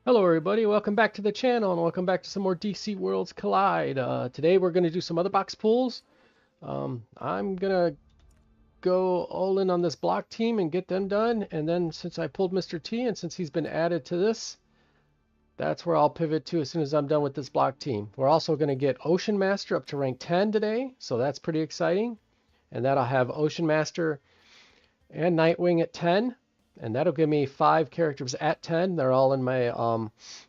Hello everybody, welcome back to the channel and welcome back to some more DC Worlds Collide. Today we're going to do some other box pulls. I'm going to go all in on this block team and get them done. And then since I pulled Mr. T and since he's been added to this, that's where I'll pivot to as soon as I'm done with this block team. We're also going to get Ocean Master up to rank 10 today, so that's pretty exciting. And that'll have Ocean Master and Nightwing at 10. And that'll give me 5 characters at 10. They're all in my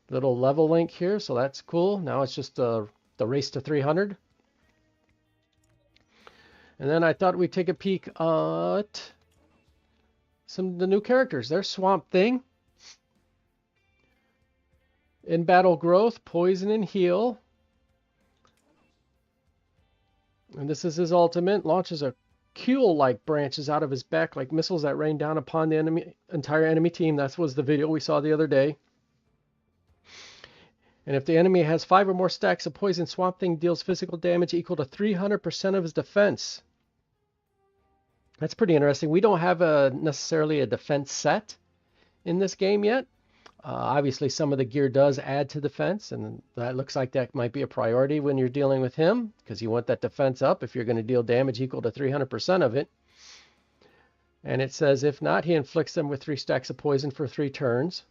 little level link here, so that's cool. Now it's just the race to 300. And then I thought we'd take a peek at some of the new characters. There's Swamp Thing. In Battle Growth, Poison and Heal. And this is his ultimate. Launches a Kuehl-like branches out of his back like missiles that rain down upon the entire enemy team. That was the video we saw the other day. And if the enemy has 5 or more stacks of poison, Swamp Thing deals physical damage equal to 300% of his defense. That's pretty interesting. We don't have necessarily a defense set in this game yet. Obviously, some of the gear does add to defense, and that looks like that might be a priority when you're dealing with him, because you want that defense up if you're going to deal damage equal to 300% of it. And it says, if not, he inflicts them with 3 stacks of poison for 3 turns.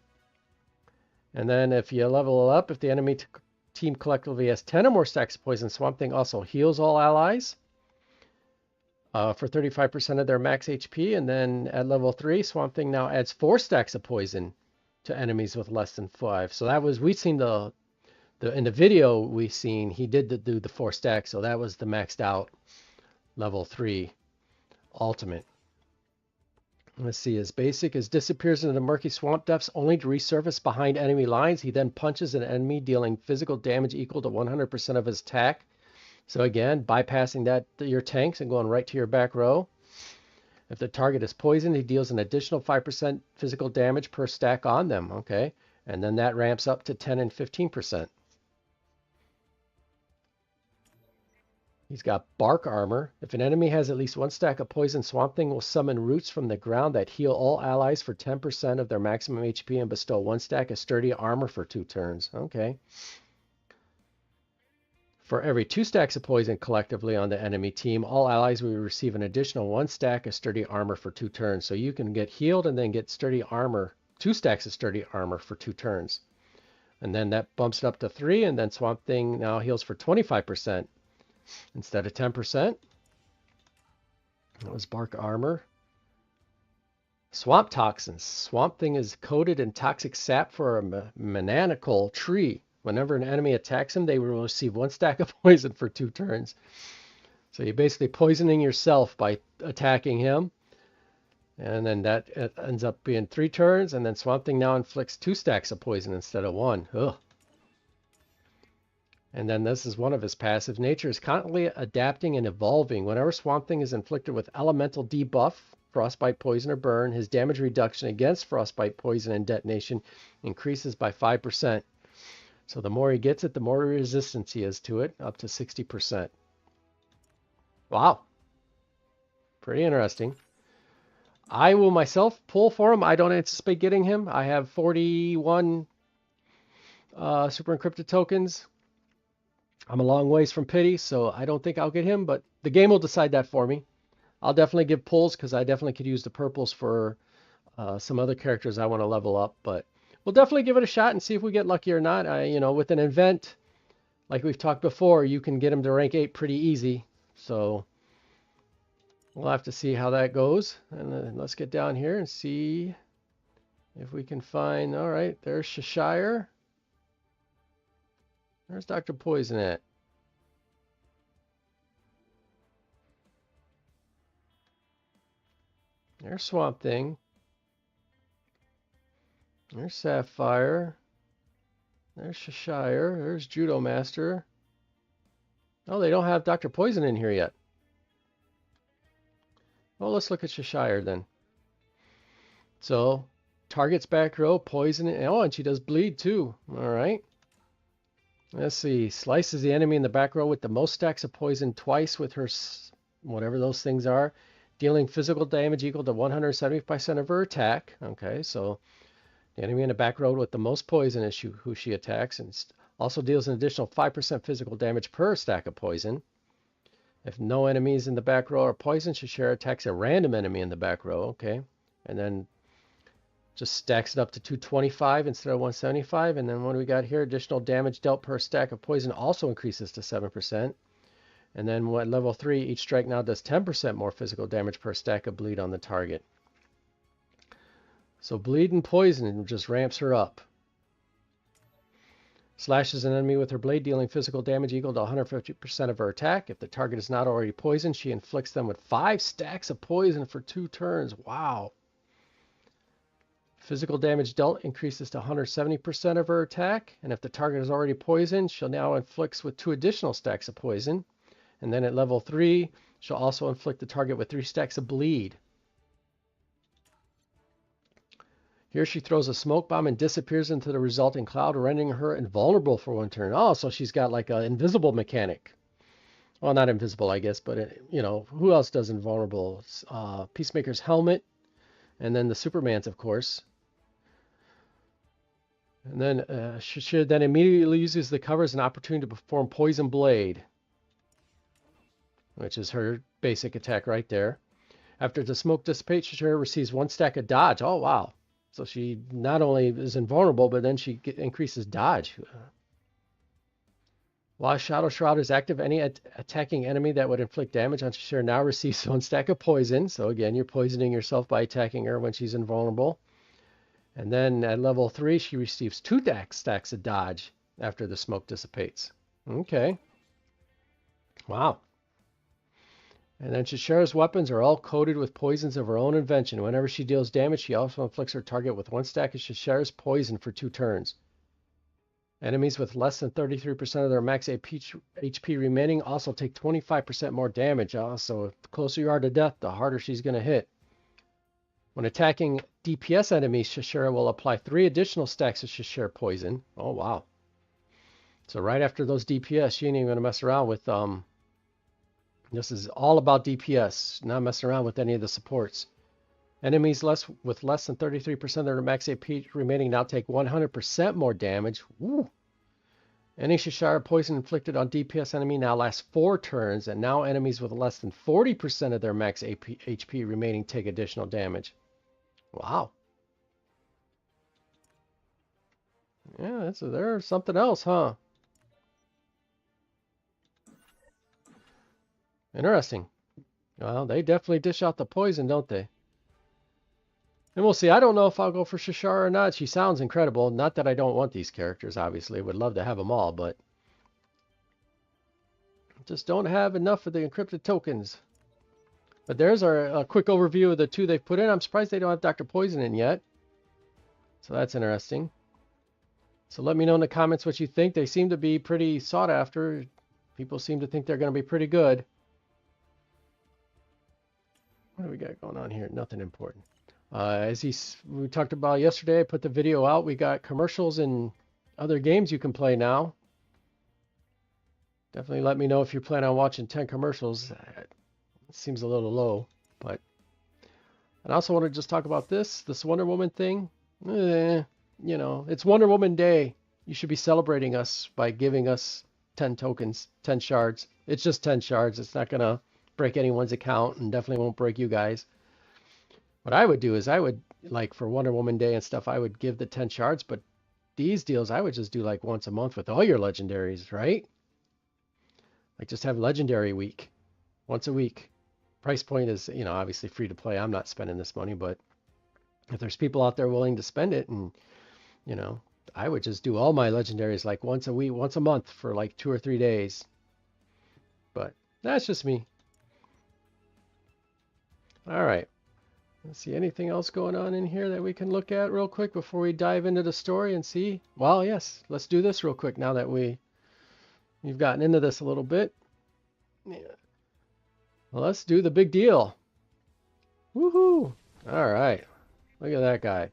And then if you level up, if the enemy team collectively has 10 or more stacks of poison, Swamp Thing also heals all allies for 35% of their max HP. And then at level 3, Swamp Thing now adds 4 stacks of poison to enemies with less than 5. So that was, we've seen in the video we seen, he did do the 4 stacks, so that was the maxed out level 3 ultimate. Let's see, his basic is disappears into the murky swamp depths only to resurface behind enemy lines. He then punches an enemy, dealing physical damage equal to 100% of his attack. So again, bypassing your tanks and going right to your back row. If the target is poisoned, he deals an additional 5% physical damage per stack on them. Okay, and then that ramps up to 10 and 15%. He's got bark armor. If an enemy has at least 1 stack of poison, Swamp Thing will summon roots from the ground that heal all allies for 10% of their maximum HP and bestow 1 stack of sturdy armor for 2 turns. Okay. For every 2 stacks of poison collectively on the enemy team, all allies will receive an additional 1 stack of sturdy armor for 2 turns. So you can get healed and then get sturdy armor, 2 stacks of sturdy armor for 2 turns. And then that bumps it up to 3, and then Swamp Thing now heals for 25% instead of 10%. That was bark armor. Swamp toxins. Swamp Thing is coated in toxic sap for a maniacal tree. Whenever an enemy attacks him, they will receive 1 stack of poison for 2 turns. So you're basically poisoning yourself by attacking him. And then that ends up being 3 turns. And then Swamp Thing now inflicts 2 stacks of poison instead of 1. Ugh. And then this is one of his passive. Nature is constantly adapting and evolving. Whenever Swamp Thing is inflicted with elemental debuff, frostbite, poison, or burn, his damage reduction against frostbite, poison, and detonation increases by 5%. So the more he gets it, the more resistance he is to it, up to 60%. Wow. Pretty interesting. I will myself pull for him. I don't anticipate getting him. I have 41 super encrypted tokens. I'm a long ways from Pity, so I don't think I'll get him, but the game will decide that for me. I'll definitely give pulls because I definitely could use the purples for some other characters I want to level up, but we'll definitely give it a shot and see if we get lucky or not. With an event, like we've talked before, you can get him to rank 8 pretty easy. So we'll have to see how that goes. And then let's get down here and see if we can find... All right, there's Cheshire. There's Dr. Poison at. There's Swamp Thing. There's Sapphire. There's Cheshire. There's Judo Master. Oh, they don't have Dr. Poison in here yet. Well, let's look at Cheshire then. So, target's back row, poison. Oh, and she does bleed too. All right. Let's see. Slices the enemy in the back row with the most stacks of poison twice with her, whatever those things are, dealing physical damage equal to 170% of her attack. Okay, so The enemy in the back row with the most poison is who she attacks, and also deals an additional 5% physical damage per stack of poison. If no enemies in the back row are poisoned, Shashara attacks a random enemy in the back row, okay? And then just stacks it up to 225 instead of 175. And then what do we got here? Additional damage dealt per stack of poison also increases to 7%. And then at level 3, each strike now does 10% more physical damage per stack of bleed on the target. So bleed and poison just ramps her up. Slashes an enemy with her blade, dealing physical damage equal to 150% of her attack. If the target is not already poisoned, she inflicts them with 5 stacks of poison for 2 turns. Wow. Physical damage dealt increases to 170% of her attack. And if the target is already poisoned, she'll now inflict with 2 additional stacks of poison. And then at level 3, she'll also inflict the target with 3 stacks of bleed. Here she throws a smoke bomb and disappears into the resulting cloud, rendering her invulnerable for 1 turn. Oh, so she's got like an invisible mechanic. Well, not invisible, I guess, but you know, who else does invulnerable? Peacemaker's helmet, and then the Superman's, of course. And then she then immediately uses the cover as an opportunity to perform Poison Blade, which is her basic attack right there. After the smoke dissipates, she receives 1 stack of dodge. Oh, wow. So she not only is invulnerable, but then she increases dodge. While Shadow Shroud is active, any attacking enemy that would inflict damage on Shashara now receives 1 stack of poison. So again, you're poisoning yourself by attacking her when she's invulnerable. And then at level 3, she receives 2 stacks of dodge after the smoke dissipates. Okay. Wow. And then Shashara's weapons are all coated with poisons of her own invention. Whenever she deals damage, she also inflicts her target with 1 stack of Shashara's poison for 2 turns. Enemies with less than 33% of their max HP remaining also take 25% more damage. So the closer you are to death, the harder she's going to hit. When attacking DPS enemies, Shashara will apply 3 additional stacks of Shashara poison. Oh, wow. So right after those DPS, she ain't even going to mess around with... This is all about DPS, not messing around with any of the supports. Enemies with less than 33% of their max AP remaining now take 100% more damage. Woo. Any Shashara poison inflicted on DPS enemy now lasts 4 turns, and now enemies with less than 40% of their max HP remaining take additional damage. Wow. Yeah, there's something else, huh? Interesting. Well, they definitely dish out the poison, don't they? And we'll see. I don't know if I'll go for Shashara or not. She sounds incredible. Not that I don't want these characters, obviously. Would love to have them all, but just don't have enough of the encrypted tokens. But there's a quick overview of the 2 they've put in. I'm surprised they don't have Dr. Poison in yet. So that's interesting. So let me know in the comments what you think. They seem to be pretty sought after. People seem to think they're going to be pretty good. What do we got going on here? Nothing important. We talked about yesterday, I put the video out. We got commercials and other games you can play now. Definitely let me know if you plan on watching 10 commercials. It seems a little low, but... And I also want to just talk about this Wonder Woman thing. You know, it's Wonder Woman Day. You should be celebrating us by giving us 10 tokens, 10 shards. It's just 10 shards. It's not going to break anyone's account and definitely won't break you guys. What I would do is I would, like for Wonder Woman Day and stuff, I would give the 10 shards, but these deals I would just do like once a month with all your legendaries, right? Like just have legendary week, once a week. Price point is, you know, obviously free to play. I'm not spending this money, but if there's people out there willing to spend it, and, you know, I would just do all my legendaries like once a week, once a month for like 2 or 3 days. But that's just me. All right. Let's see, anything else going on in here that we can look at real quick before we dive into the story and see? Well, yes, let's do this real quick now that we've gotten into this a little bit. Yeah. Well, let's do the big deal. Woohoo! All right. Look at that guy.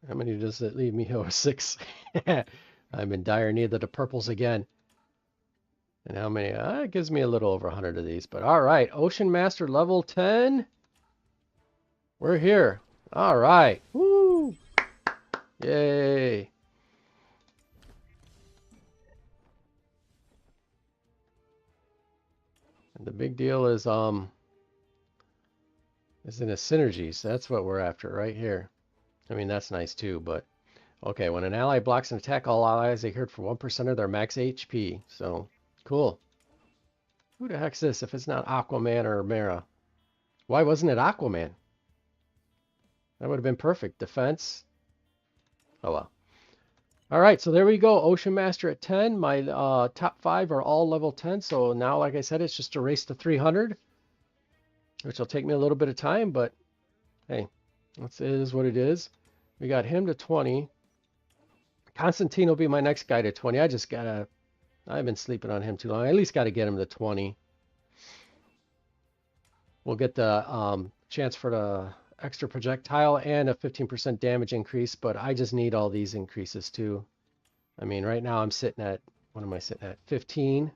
How many does that leave me? Oh, 6. I'm in dire need of the purples again. And how many? It gives me a little over 100 of these. But all right, Ocean Master level 10. We're here. All right. Woo! Yay! And the big deal is in the synergies. That's what we're after right here. I mean, that's nice too, but okay, when an ally blocks an attack, all allies are hit for 1% of their max HP. So, cool. Who the heck's this if it's not Aquaman or Mera? Why wasn't it Aquaman? That would have been perfect. Defense. Oh well. All right, so there we go. Ocean Master at 10. My top 5 are all level 10. So now, like I said, it's just a race to 300, which will take me a little bit of time, but hey, it is what it is. We got him to 20. Constantine will be my next guy to 20. I've been sleeping on him too long. I at least got to get him to 20. We'll get the chance for the extra projectile and a 15% damage increase, but I just need all these increases too. I mean, right now I'm sitting at, what am I sitting at? 15.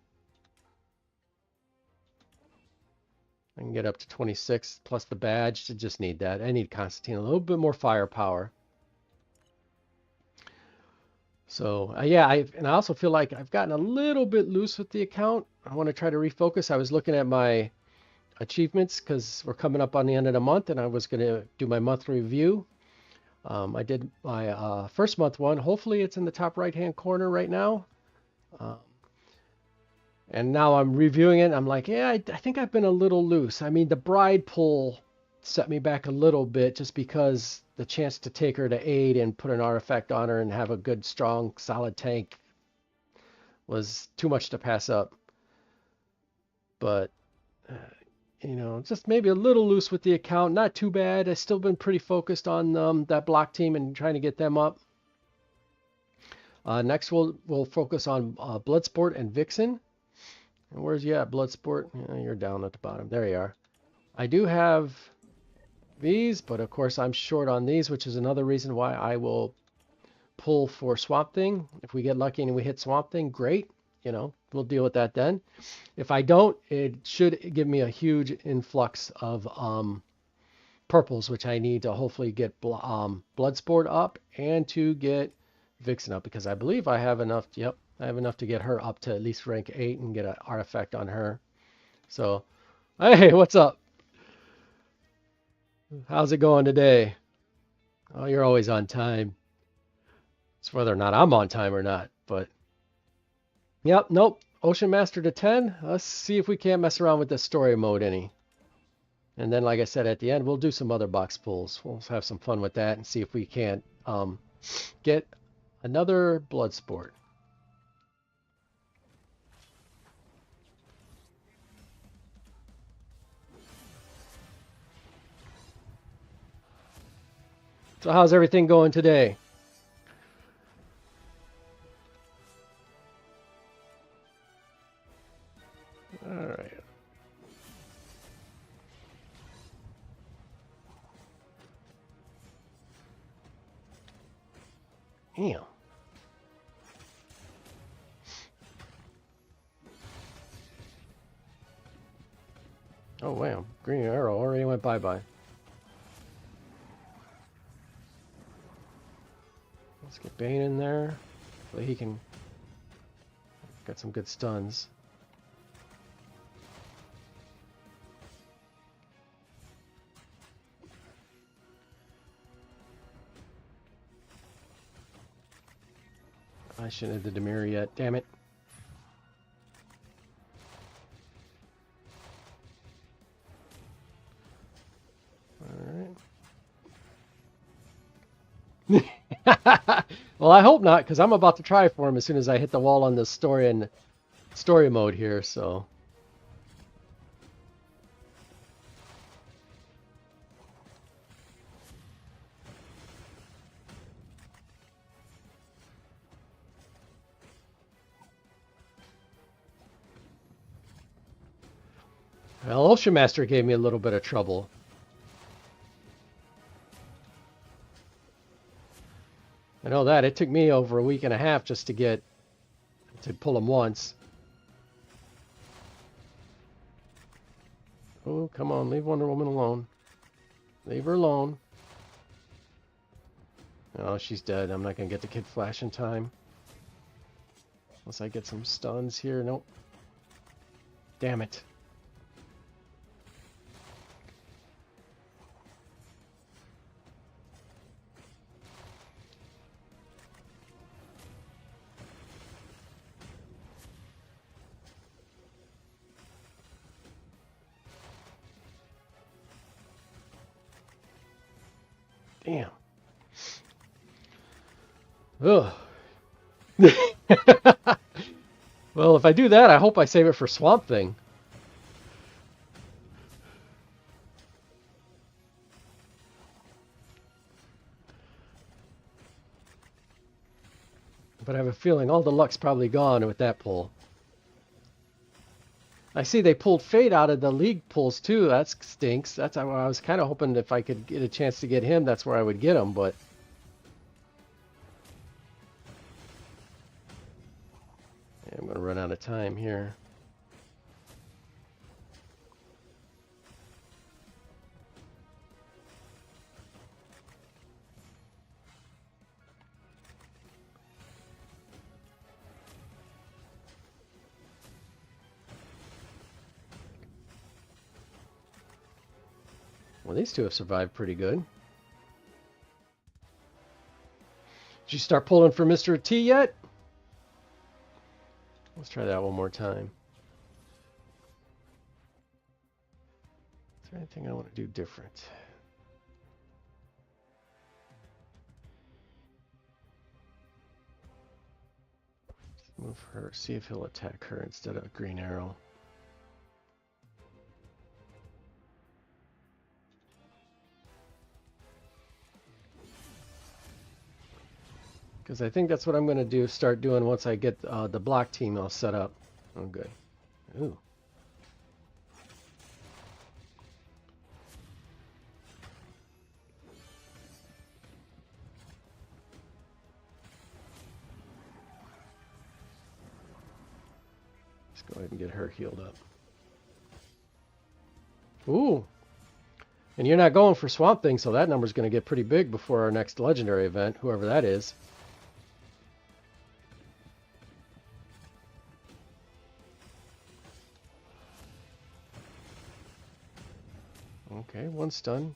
I can get up to 26 plus the badge. I just need that. I need Constantine, a little bit more firepower. So yeah, I also feel like I've gotten a little bit loose with the account. I want to try to refocus. I was looking at my achievements because we're coming up on the end of the month, and I was going to do my monthly review. I did my first month one. Hopefully it's in the top right hand corner right now. And now I'm reviewing it. I'm like, yeah, I think I've been a little loose. I mean, the bride pull set me back a little bit just because the chance to take her to aid and put an artifact on her and have a good, strong, solid tank was too much to pass up. But, you know, just maybe a little loose with the account. Not too bad. I've still been pretty focused on that block team and trying to get them up. Next, we'll focus on Bloodsport and Vixen. And where's you at, Bloodsport? Yeah, you're down at the bottom. There you are. I do have these, but of course I'm short on these, which is another reason why I will pull for Swamp Thing. If we get lucky and we hit Swamp Thing, great. You know, we'll deal with that then. If I don't, it should give me a huge influx of purples, which I need to hopefully get Bloodsport up and to get Vixen up, because I believe I have enough. Yep, I have enough to get her up to at least rank 8 and get an artifact on her. So, hey, what's up? How's it going today? Oh, you're always on time. It's whether or not I'm on time or not, but yep, nope. Ocean Master to 10. Let's see if we can't mess around with the story mode any. And then, like I said, at the end, we'll do some other box pulls. We'll have some fun with that and see if we can't get another Bloodsport. So how's everything going today? All right. Damn. Oh, wow. Green arrow already went bye-bye. Let's get Bane in there so he can get some good stuns. I shouldn't have the Demir yet. Damn it. Alright. Well, I hope not, because I'm about to try for him as soon as I hit the wall on the story mode here, so. Well, Ocean Master gave me a little bit of trouble. I know that. It took me over a week and a half just to pull him once. Oh, come on, leave Wonder Woman alone. Leave her alone. Oh, she's dead. I'm not going to get the Kid Flash in time. Unless I get some stuns here. Nope. Damn it. Damn. Ugh. Well, if I do that, I hope I save it for Swamp Thing. But I have a feeling all the luck's probably gone with that pull. I see they pulled Fade out of the league pulls too. That stinks. That's how I was kind of hoping if I could get a chance to get him, that's where I would get him, but... Yeah, I'm going to run out of time here. Well, these two have survived pretty good. Did you start pulling for Mr. T yet? Let's try that one more time. Is there anything I want to do different? Let's move her, see if he'll attack her instead of Green Arrow. Because I think that's what I'm going to do, start doing once I get the block team all set up. Oh, good. Ooh. Let's go ahead and get her healed up. Ooh. And you're not going for Swamp Thing, so that number's going to get pretty big before our next legendary event, whoever that is. Okay, one stun.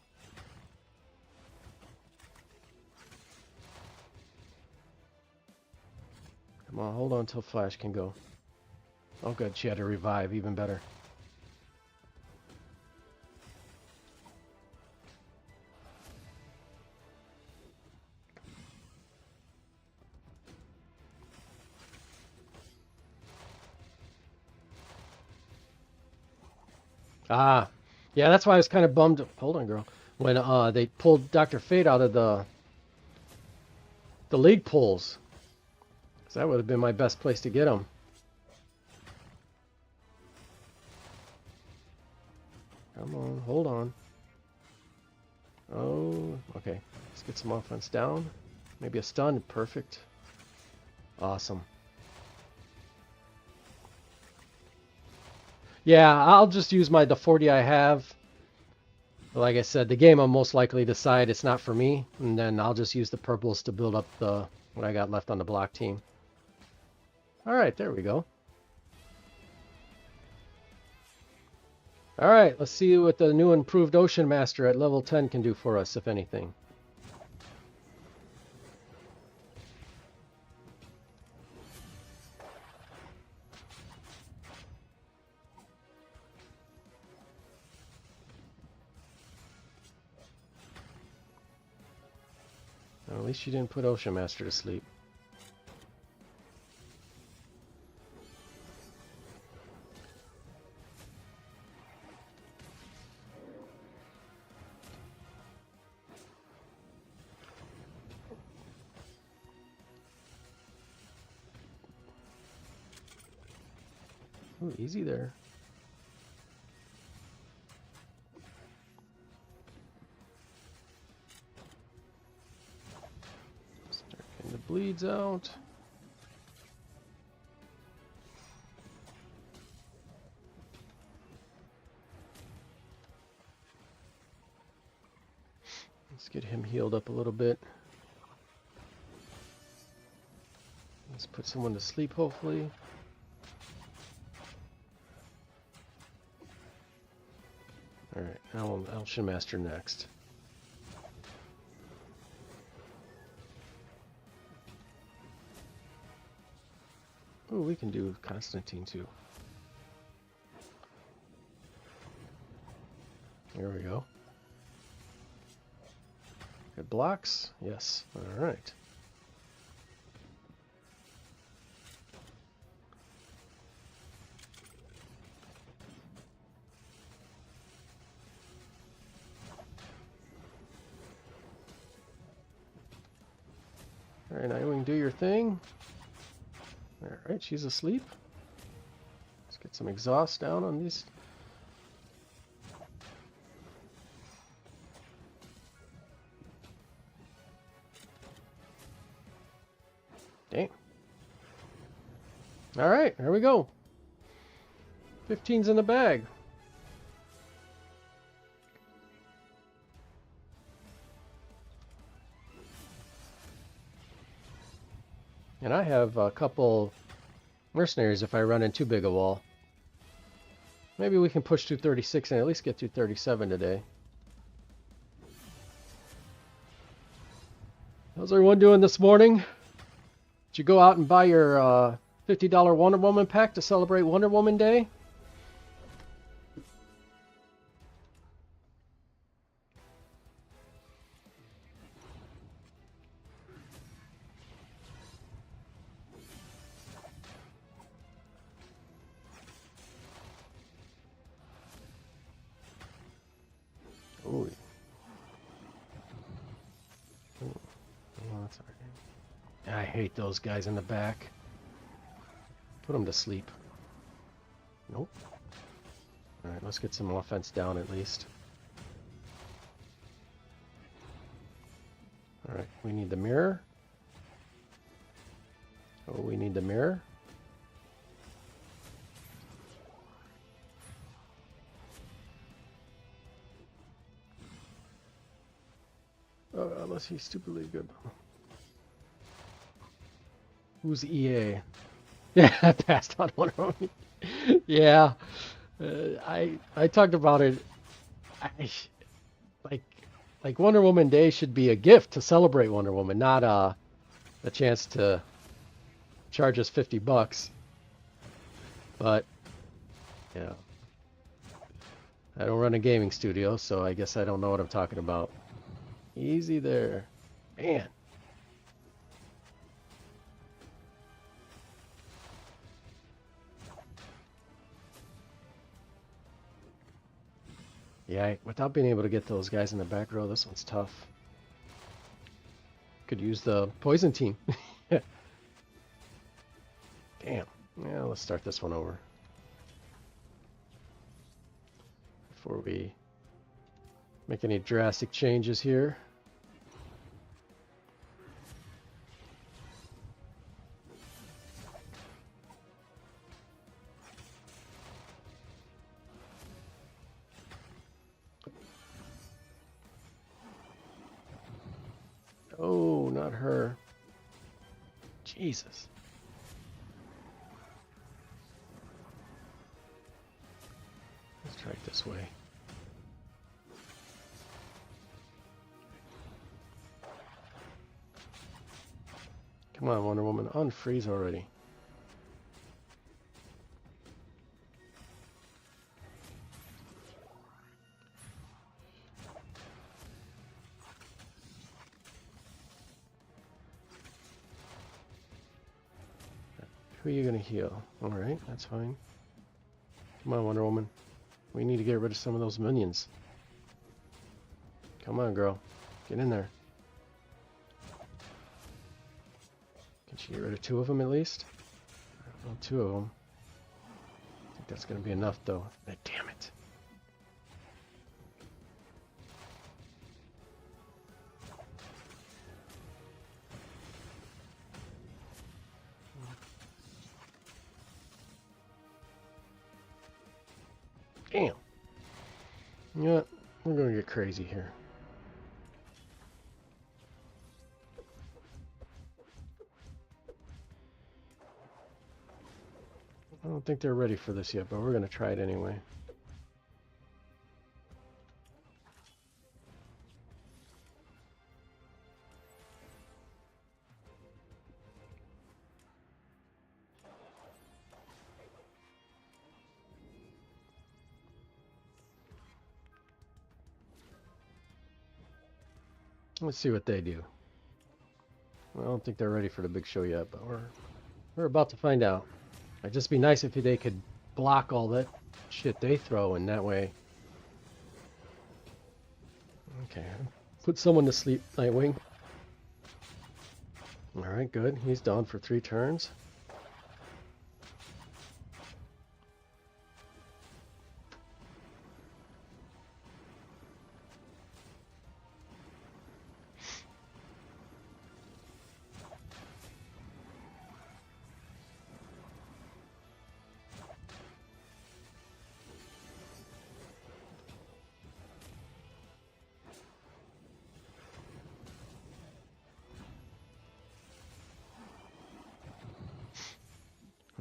Come on, hold on till Flash can go. Oh good, she had to revive, even better. Ah, yeah, that's why I was kind of bummed. Hold on, girl. When they pulled Dr. Fate out of the league pulls. Because that would have been my best place to get him. Come on, hold on. Oh, okay. Let's get some offense down. Maybe a stun. Perfect. Awesome. Yeah, I'll just use the 40 I have. Like I said, the game I'll most likely decide it's not for me, and then I'll just use the purples to build up what I got left on the block team. All right, there we go. All right, let's see what the new improved Ocean Master at level 10 can do for us, if anything. Well, at least you didn't put Ocean Master to sleep. Ooh, easy there. Start getting the bleeds out. Let's get him healed up a little bit. Let's put someone to sleep, hopefully. Alright, now Elsham Master next. Ooh, we can do Constantine too. There we go. It blocks? Yes. Alright. Alright, Nightwing, do your thing. Alright, she's asleep. Let's get some exhaust down on these. Dang. Alright, here we go. 15's in the bag. And I have a couple mercenaries if I run in too big a wall. Maybe we can push through 36 and at least get through 37 today. How's everyone doing this morning? Did you go out and buy your $50 Wonder Woman pack to celebrate Wonder Woman Day? Ooh. Oh, that's all right. I hate those guys in the back. Put them to sleep. Nope. Alright, let's get some offense down at least. Alright, we need the mirror. Oh, we need the mirror. Unless he's stupidly good. Who's EA? Yeah, I passed on Wonder Woman. Yeah, I talked about it. Like Wonder Woman Day should be a gift to celebrate Wonder Woman, not a chance to charge us $50. But yeah, I don't run a gaming studio, so I guess I don't know what I'm talking about. Easy there, man. Yeah, without being able to get those guys in the back row, this one's tough. Could use the poison team. Damn. Yeah, let's start this one over. Before we make any drastic changes here. Oh, not her. Jesus. Let's try it this way. Come on, Wonder Woman, unfreeze already. Who are you gonna heal? Alright, that's fine. Come on, Wonder Woman. We need to get rid of some of those minions. Come on, girl. Get in there. Can she get rid of 2 of them at least? Well, 2 of them. I think that's gonna be enough, though. Damn it. Damn. Yeah, we're gonna get crazy here. I don't think they're ready for this yet, but we're going to try it anyway. Let's see what they do. I don't think they're ready for the big show yet, but we're about to find out. It'd just be nice if they could block all that shit they throw, and that way. Okay, put someone to sleep, Nightwing. All right, good. He's done for 3 turns.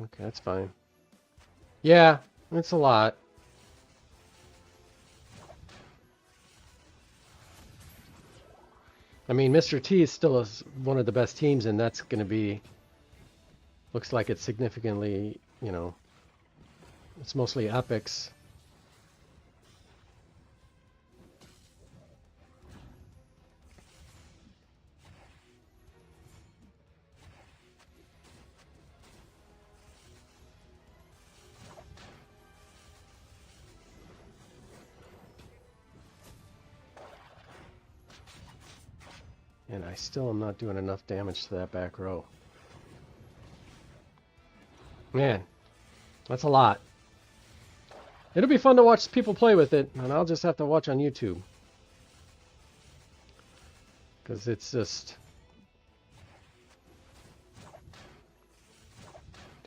Okay, that's fine. Yeah, it's a lot. I mean, Mr. T is still one of the best teams, and that's going to be... Looks like it's significantly, you know... It's mostly epics. And I still am not doing enough damage to that back row. Man, that's a lot. It'll be fun to watch people play with it, and I'll just have to watch on YouTube. Because it's just...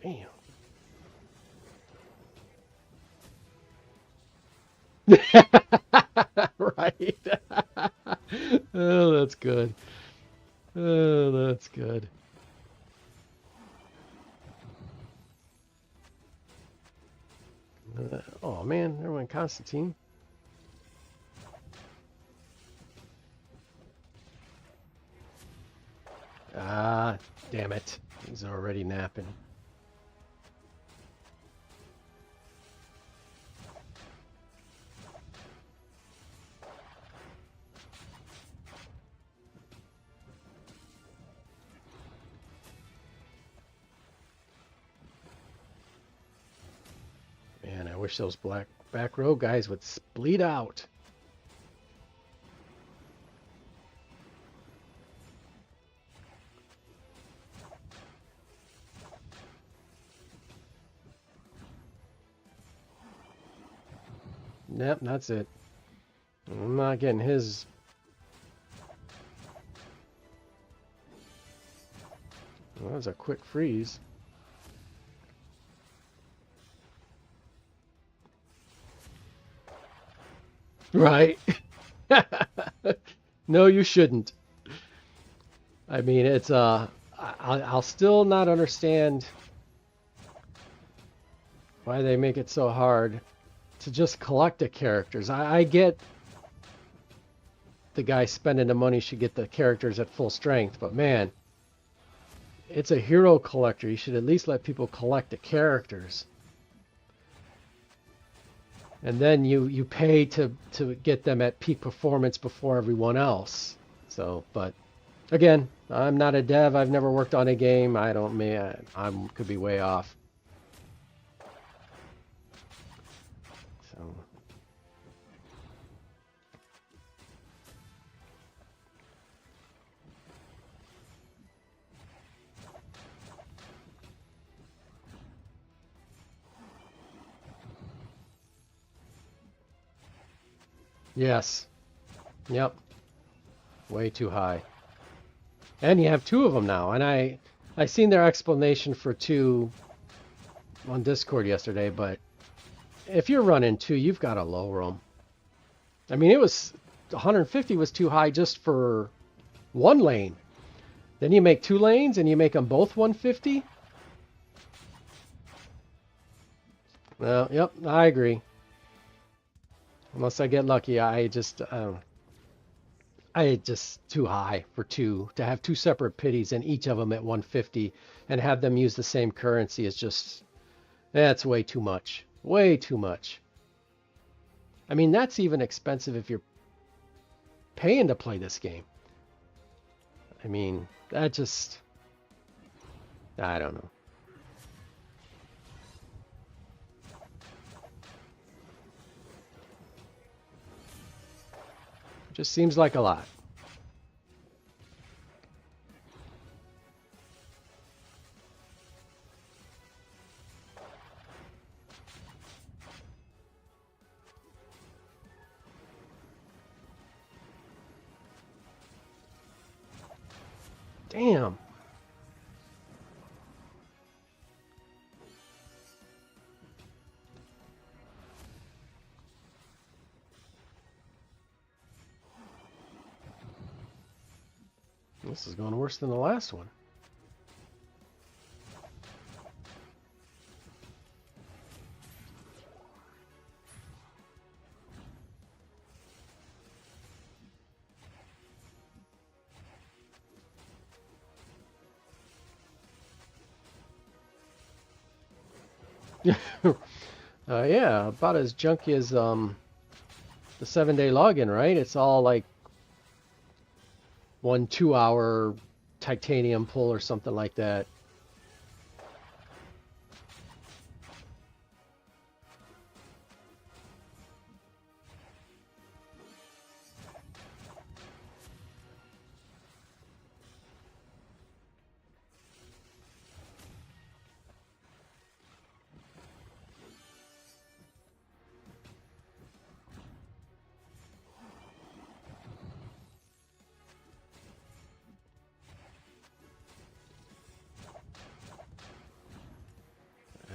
Damn. Right. Oh, that's good. Oh, that's good. Oh man, there went Constantine. Ah, damn it. He's already napping. Man, I wish those black back row guys would split out. Yep, that's it. I'm not getting his. Well, that was a quick freeze. Right. No, you shouldn't. I mean, it's I'll still not understand why they make it so hard to just collect the characters. I get the guy spending the money should get the characters at full strength, but man, it's a hero collector. You should at least let people collect the characters. And then you pay to get them at peak performance before everyone else. So, but again, I'm not a dev. I've never worked on a game. I could be way off. So. Yes. Yep. Way too high. And you have 2 of them now. And I seen their explanation for 2 on Discord yesterday, but if you're running 2, you've got to lower them. I mean, it was 150 was too high just for 1 lane. Then you make 2 lanes and you make them both 150. Well, yep, I agree. Unless I get lucky, I just too high for two. To have two separate pities and each of them at 150 and have them use the same currency is just, that's way too much. Way too much. I mean, that's even expensive if you're paying to play this game. I mean, that just, I don't know. Just seems like a lot. Damn. This is going worse than the last one. Yeah, about as junky as the 7-day login, right? It's all like 1 2-hour titanium pull or something like that.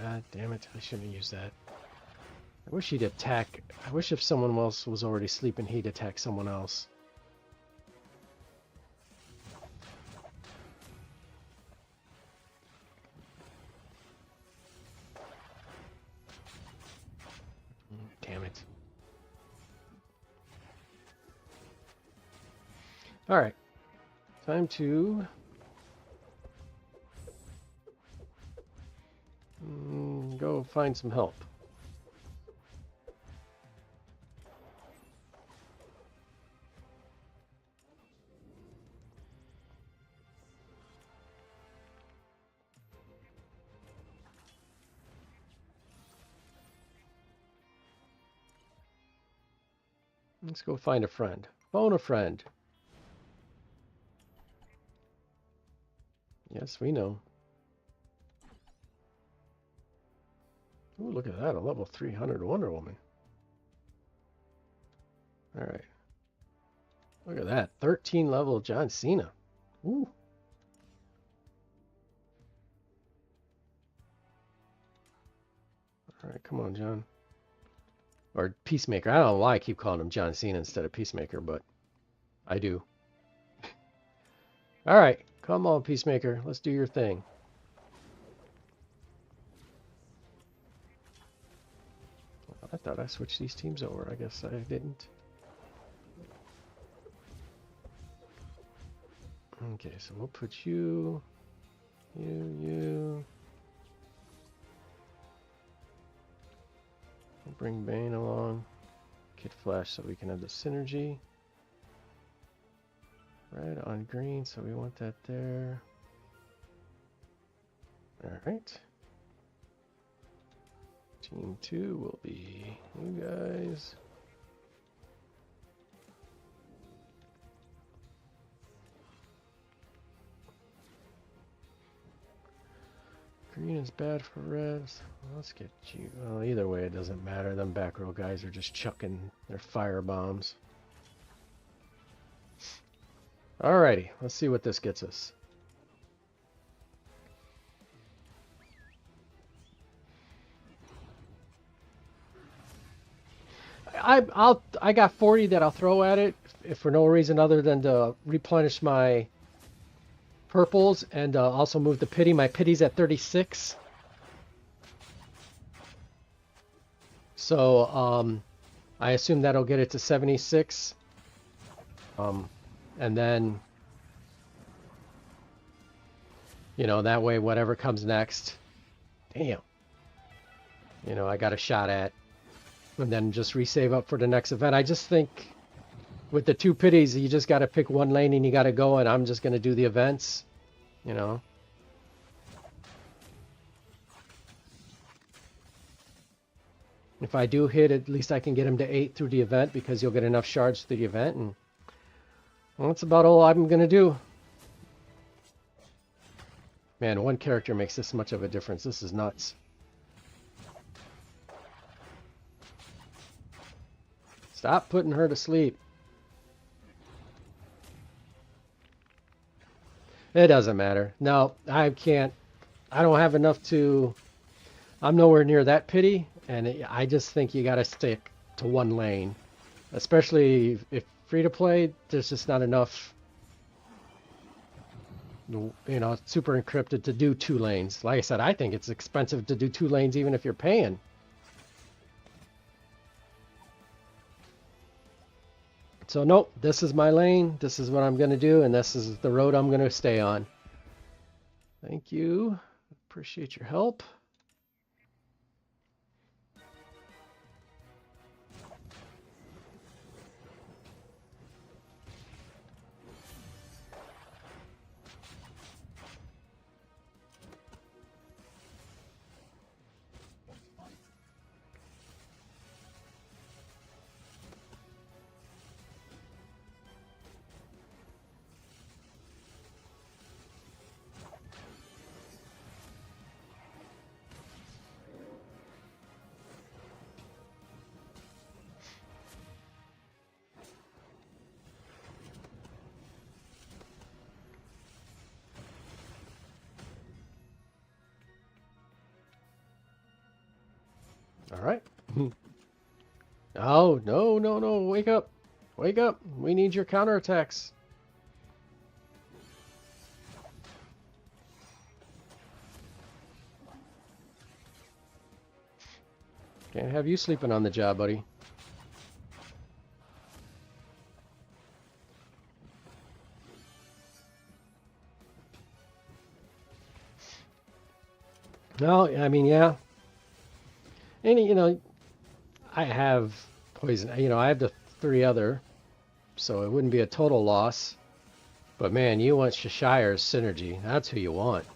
God damn it, I shouldn't have used that. I wish he'd attack. I wish if someone else was already sleeping, he'd attack someone else. Damn it. Alright. Time to go find some help. Let's go find a friend. Phone a friend. Yes, we know. Ooh, look at that, a level 300 Wonder Woman. Alright. Look at that, 13 level John Cena. Ooh. Alright, come on, John. Or Peacemaker. I don't know why I keep calling him John Cena instead of Peacemaker, but I do. Alright, come on, Peacemaker. Let's do your thing. I thought I switched these teams over. I guess I didn't. Okay, so we'll put you, you. We'll bring Bane along. Kid Flash so we can have the synergy. Red on green, so we want that there. Alright. Team 2 will be you guys. Green is bad for reds. Let's get you. Well, either way, it doesn't matter. Them back row guys are just chucking their fire bombs. Alrighty, let's see what this gets us. I got 40 that I'll throw at it if for no reason other than to replenish my purples and also move the pity. My pity's at 36. So I assume that'll get it to 76. And then, you know, that way whatever comes next, damn, you know, I got a shot at. And then just resave up for the next event. I just think with the 2 pities, you just got to pick one lane and you got to go, and I'm just going to do the events, you know. If I do hit, at least I can get him to 8 through the event, because you'll get enough shards through the event, and well, that's about all I'm going to do. Man, one character makes this much of a difference. This is nuts. Stop putting her to sleep. It doesn't matter. No, I can't. I don't have enough to... I'm nowhere near that pity, and I just think you got to stick to one lane. Especially if free-to-play, there's just not enough, you know, super encrypted to do 2 lanes. Like I said, I think it's expensive to do 2 lanes even if you're paying. So nope, this is my lane, this is what I'm going to do, and this is the road I'm going to stay on. Thank you. Appreciate your help. All right. Oh, no, no, no. Wake up. Wake up. We need your counterattacks. Can't have you sleeping on the job, buddy. No, I mean, yeah. And, you know, I have poison. You know, I have the 3 other, so it wouldn't be a total loss. But, man, you want Cheshire's synergy. That's who you want.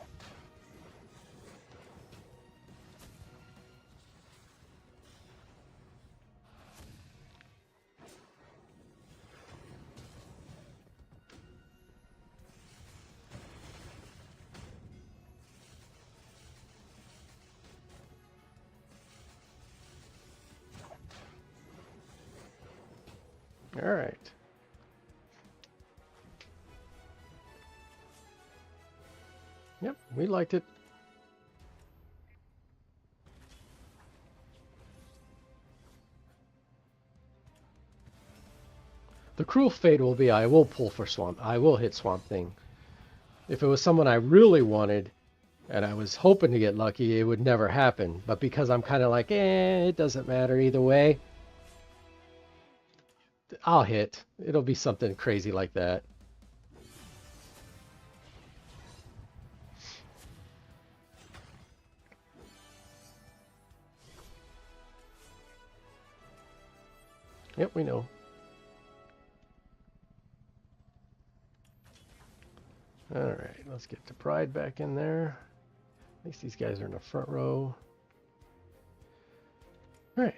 All right. Yep, we liked it. The cruel fate will be I will pull for Swamp. I will hit Swamp Thing. If it was someone I really wanted and I was hoping to get lucky, it would never happen. But because I'm kind of like, it doesn't matter either way, I'll hit. It'll be something crazy like that. Yep, we know. All right, let's get the Pride back in there. At least these guys are in the front row. All right.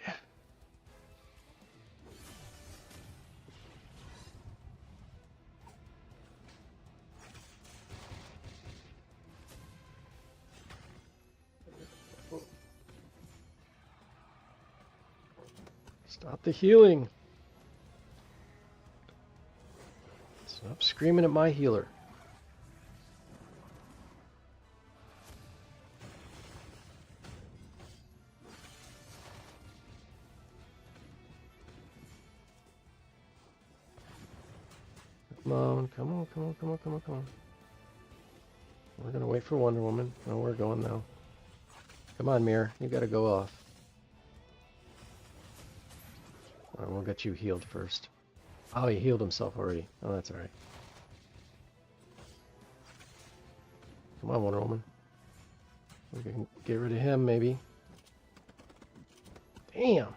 Stop the healing. Stop screaming at my healer. Come on, come on, come on, come on, come on, come on. We're gonna wait for Wonder Woman. No, we're going now. Come on, Mirror. You gotta go off. We'll get you healed first. Oh, he healed himself already. Oh, that's alright. Come on, Wonder Woman. We can get rid of him, maybe. Damn!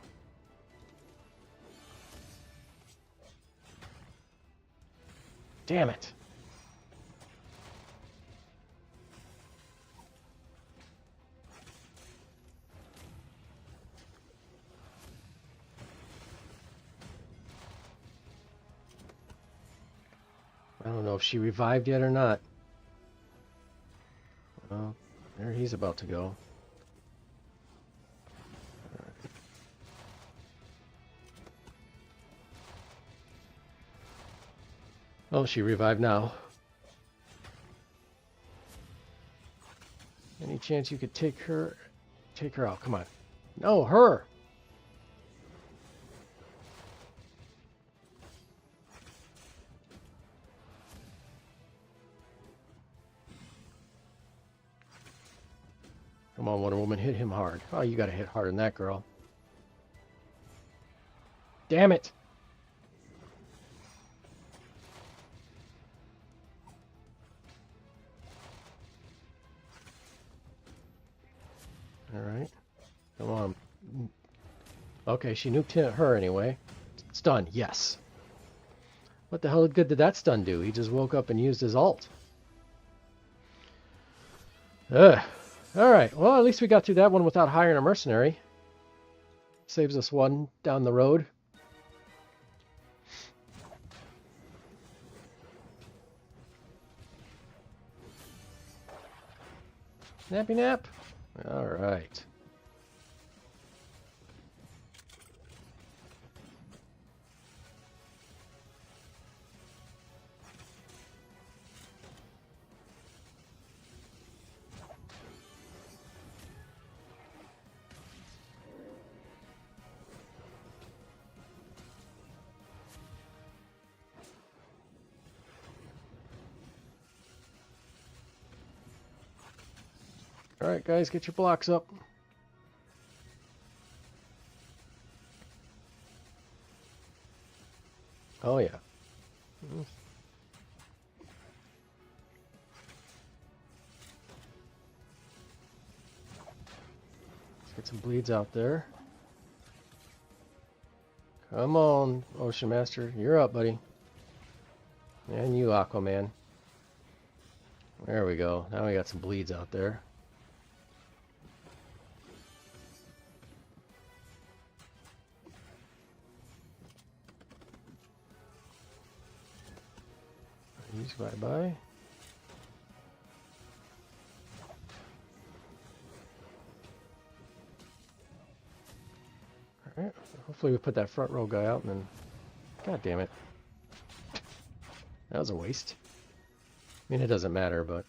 Damn it! I don't know if she revived yet or not. Well, there he's about to go. Oh, she revived now. Any chance you could take her out? Come on. No, her! Come on, Wonder Woman, hit him hard. Oh, you gotta hit harder than that, girl. Damn it! Alright. Come on. Okay, she nuked her anyway. It's done, yes. What the hell good did that stun do? He just woke up and used his ult. Ugh. Alright, well at least we got through that one without hiring a mercenary. Saves us one down the road. Nappy nap? Alright. Alright guys, get your blocks up. Oh yeah. Let's get some bleeds out there. Come on, Ocean Master. You're up, buddy. And you, Aquaman. There we go. Now we got some bleeds out there. He's bye-bye. Alright, hopefully we put that front row guy out and then... God damn it. That was a waste. I mean, it doesn't matter, but...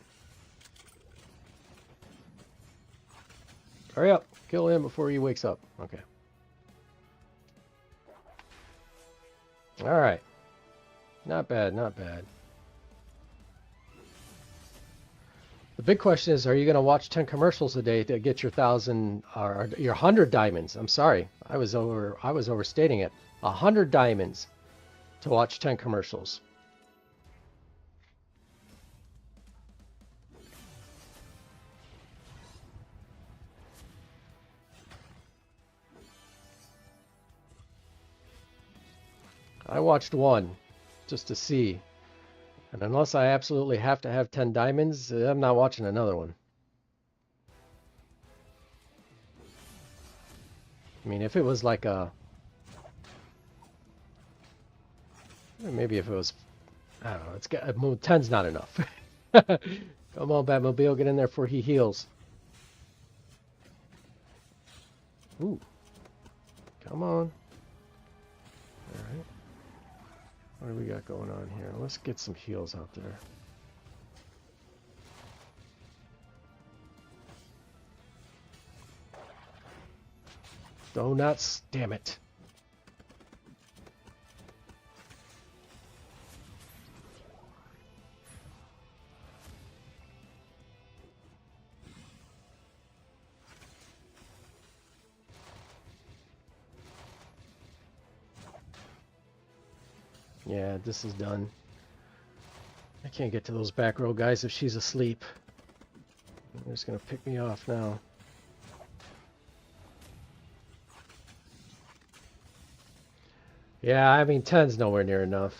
Hurry up! Kill him before he wakes up. Okay. Alright. Not bad, not bad. The big question is, are you going to watch 10 commercials a day to get your 1,000 or your 100 diamonds? I'm sorry, I was overstating it. 100 diamonds to watch 10 commercials. I watched one just to see. And unless I absolutely have to have 10 diamonds, I'm not watching another one. I mean, if it was like a... Maybe if it was... I don't know, it's got, 10's not enough. Come on, Batmobile, get in there before he heals. Ooh. Come on. Alright. What do we got going on here? Let's get some heals out there. Donuts, damn it. Yeah, this is done. I can't get to those back row guys if she's asleep. They're just gonna pick me off now. Yeah, I mean 10's nowhere near enough.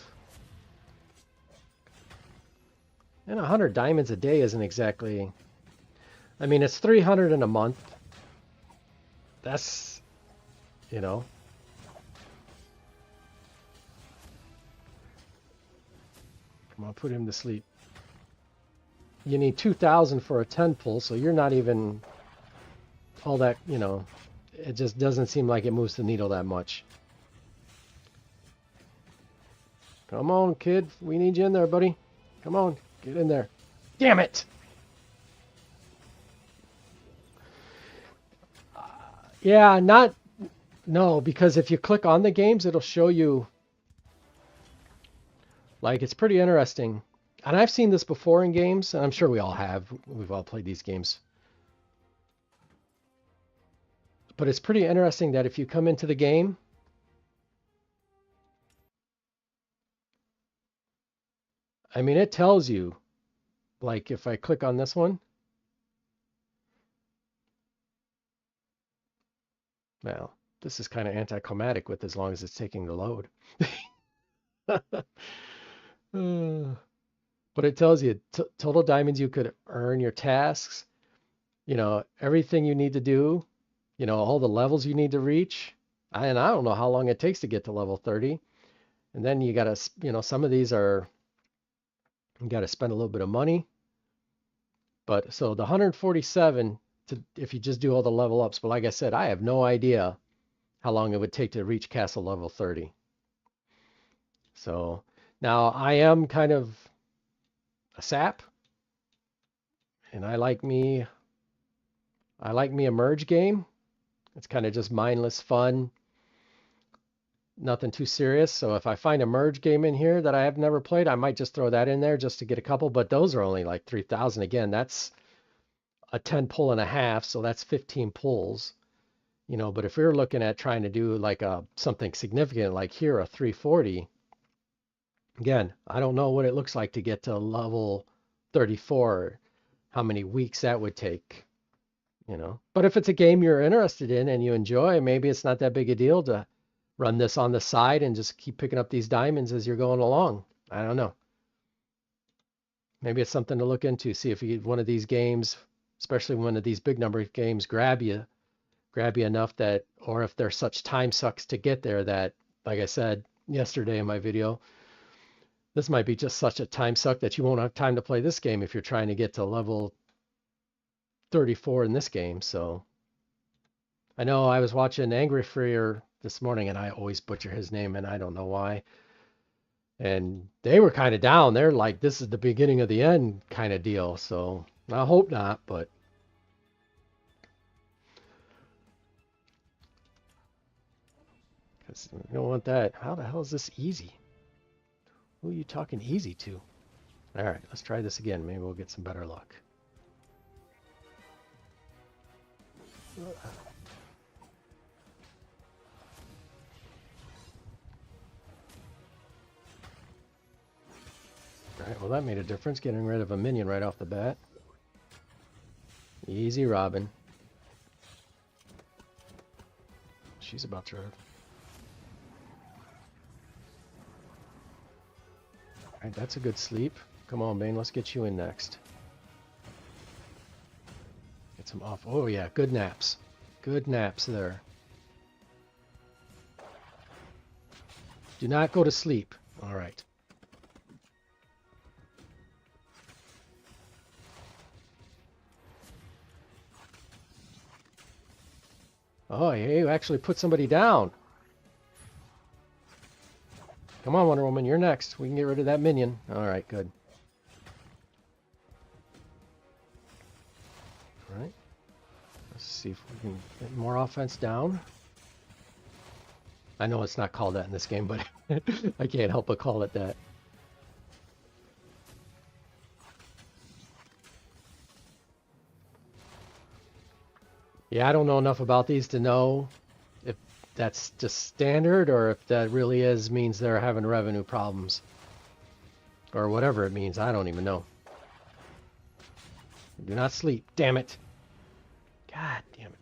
And 100 diamonds a day isn't exactly... I mean, it's 300 in a month. That's, you know... Come on, put him to sleep. You need 2,000 for a 10 pull, so you're not even all that, you know, it just doesn't seem like it moves the needle that much. Come on, kid. We need you in there, buddy. Come on, get in there. Damn it! Yeah, not... No, because if you click on the games, it'll show you... Like, it's pretty interesting. And I've seen this before in games, and I'm sure we all have. We've all played these games. But it's pretty interesting that if you come into the game... I mean, it tells you, like, if I click on this one... Well, this is kind of anticlimactic with as long as it's taking to load. But it tells you total diamonds you could earn, your tasks, you know, everything you need to do, you know, all the levels you need to reach. And I don't know how long it takes to get to level 30. And then you got to, you know, some of these are, you got to spend a little bit of money. But so the 147, if you just do all the level ups. But like I said, I have no idea how long it would take to reach castle level 30. So now I am kind of a sap, and I like me a merge game. It's kind of just mindless fun, nothing too serious. So if I find a merge game in here that I have never played, I might just throw that in there just to get a couple, but those are only like 3,000. Again, that's a 10 pull and a half, so that's 15 pulls, you know. But if we were looking at trying to do like something significant like here, a 340, again, I don't know what it looks like to get to level 34, how many weeks that would take, you know. But if it's a game you're interested in and you enjoy, maybe it's not that big a deal to run this on the side and just keep picking up these diamonds as you're going along. I don't know. Maybe it's something to look into. See if you get one of these games, especially one of these big number games, grab you enough that, or if there's such time sucks to get there that, like I said yesterday in my video, this might be just such a time suck that you won't have time to play this game if you're trying to get to level 34 in this game. So I know I was watching Angry Freer this morning, and I always butcher his name, and I don't know why. And they were kind of down. They're like, this is the beginning of the end kind of deal. So I hope not, but because you don't want that. How the hell is this easy? Who are you talking easy to? All right, let's try this again. Maybe we'll get some better luck. All right, well, that made a difference, getting rid of a minion right off the bat. Easy, Robin. She's about to... All right, that's a good sleep. Come on, Bane, let's get you in next. Get some off. Oh, yeah, good naps. Good naps there. Do not go to sleep. All right. Oh, you actually put somebody down. Come on, Wonder Woman, you're next. We can get rid of that minion. All right, good. All right. Let's see if we can get more offense down. I know it's not called that in this game, but I can't help but call it that. Yeah, I don't know enough about these to know if that's just standard or if that really means they're having revenue problems. Or whatever it means, I don't even know. Do not sleep, damn it. God damn it.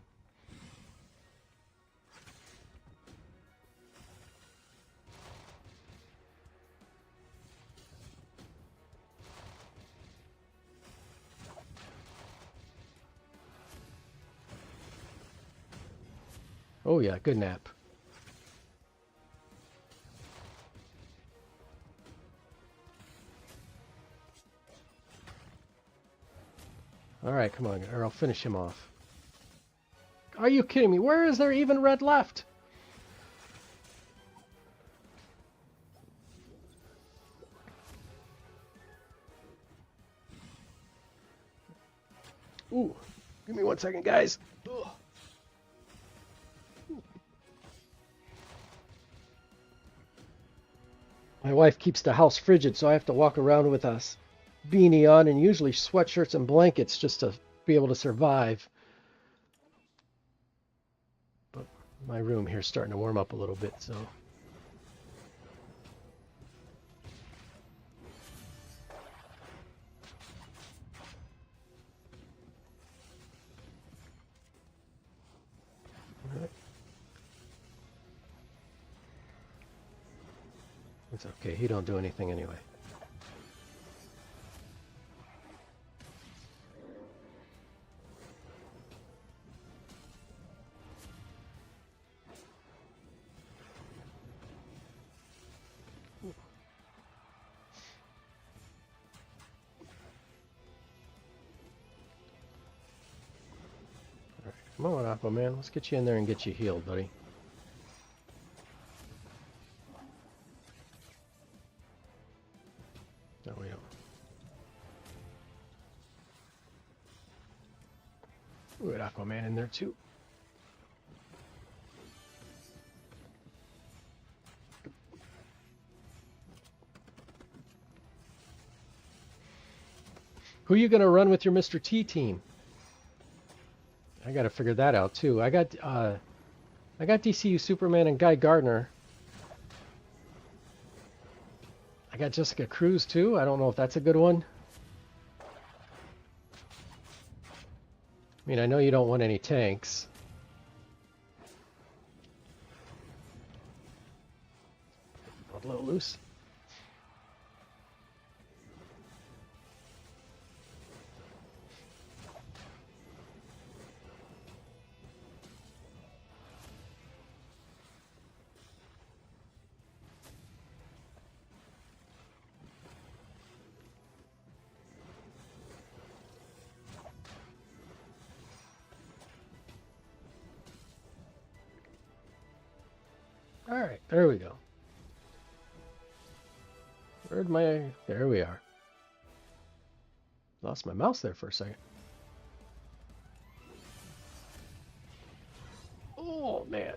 Oh yeah, good nap. Alright, come on, or I'll finish him off. Are you kidding me? Where is there even red left? Ooh, give me 1 second, guys. Ugh. My wife keeps the house frigid, so I have to walk around with a beanie on and usually sweatshirts and blankets just to be able to survive. But my room here is starting to warm up a little bit, so. It's okay, he don't do anything anyway. Alright, come on, Aquaman, let's get you in there and get you healed, buddy. No, we don't. We got Aquaman in there too. Who are you gonna run with your Mr. T team? I gotta figure that out too. I got DCU Superman and Guy Gardner. I got Jessica Cruz too. I don't know if that's a good one. I mean, I know you don't want any tanks. A little loose. All right, there we go. Where'd my... There we are. Lost my mouse there for a second. Oh, man.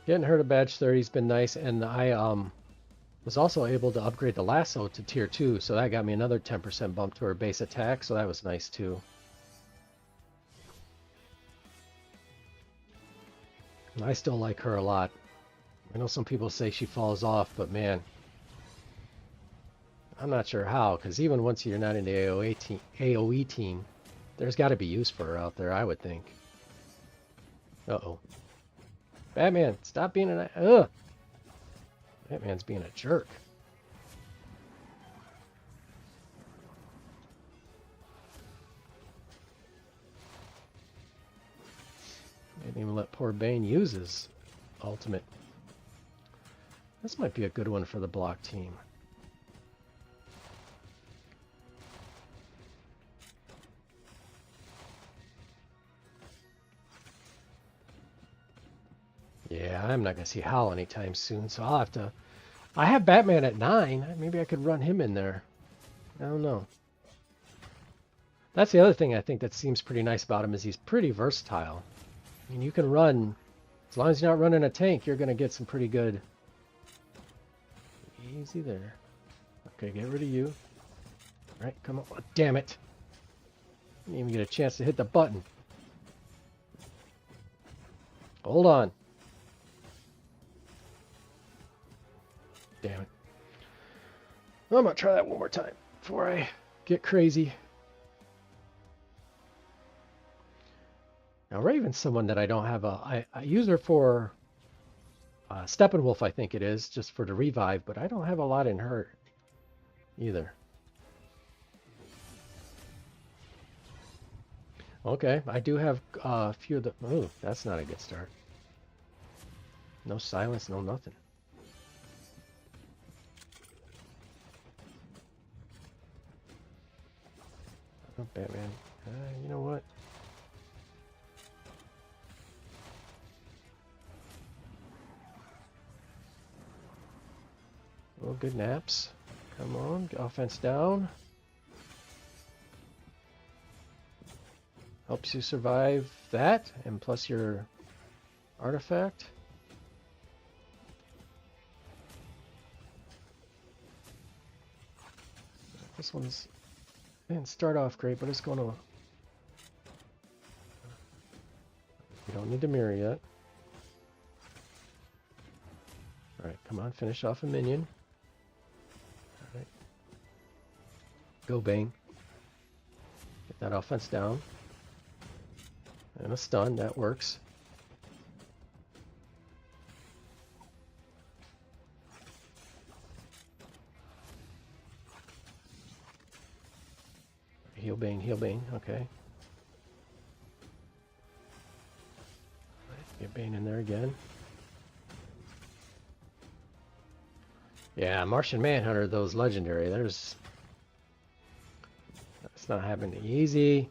Getting her to badge 30's been nice, and I was also able to upgrade the lasso to tier 2, so that got me another 10% bump to her base attack, so that was nice too. I still like her a lot. I know some people say she falls off, but man, I'm not sure how, because even once you're not in the AoE team, there's got to be use for her out there, I would think. Uh-oh. Batman, stop being an... Ugh! Batman's being a jerk. Didn't even let poor Bane use his ultimate. This might be a good one for the block team. Yeah, I'm not going to see Hal anytime soon, so I'll have to... I have Batman at 9. Maybe I could run him in there. I don't know. That's the other thing I think that seems pretty nice about him is he's pretty versatile. I mean, you can run... As long as you're not running a tank, you're going to get some pretty good... Easy there. Okay, get rid of you. All right, come on. Oh, damn it. Didn't even get a chance to hit the button. Hold on. Damn it. I'm gonna try that one more time before I get crazy. Now Raven's someone that I don't have I use her for Steppenwolf, I think it is, just for the revive, but I don't have a lot in her either. Okay, I do have a few of the... Oh, that's not a good start. No silence, no nothing. Oh, Batman. You know what? Oh, good naps. Come on, offense down. Helps you survive that, and plus your artifact. This one's didn't start off great, but it's going to... You don't need to mirror yet. Alright, come on, finish off a minion. Alright. Go Bane. Get that offense down. And a stun, that works. Heal Bane, okay. Get Bane in there again. Yeah, Martian Manhunter, those legendary, that's not happening easy.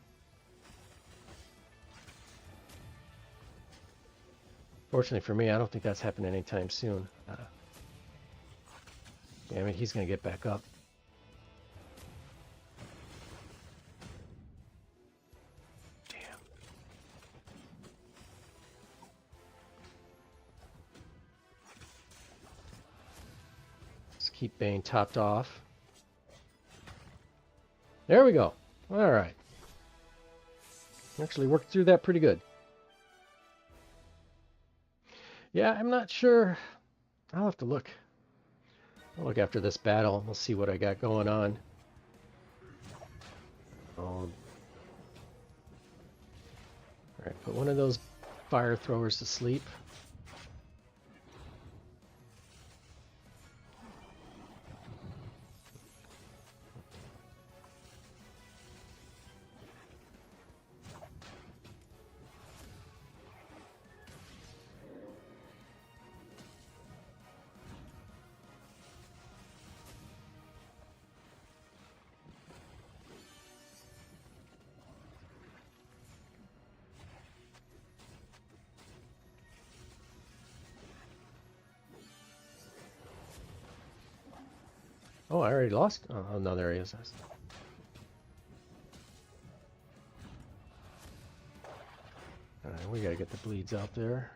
Fortunately for me, I don't think that's happening anytime soon. Damn it, he's gonna get back up. Keep Bane topped off. There we go. All right. Actually worked through that pretty good. Yeah, I'm not sure. I'll have to look. I'll look after this battle. We'll see what I got going on. All right, put one of those fire throwers to sleep. Oh, I already lost. Oh, no, there he is. Alright, we gotta get the bleeds out there.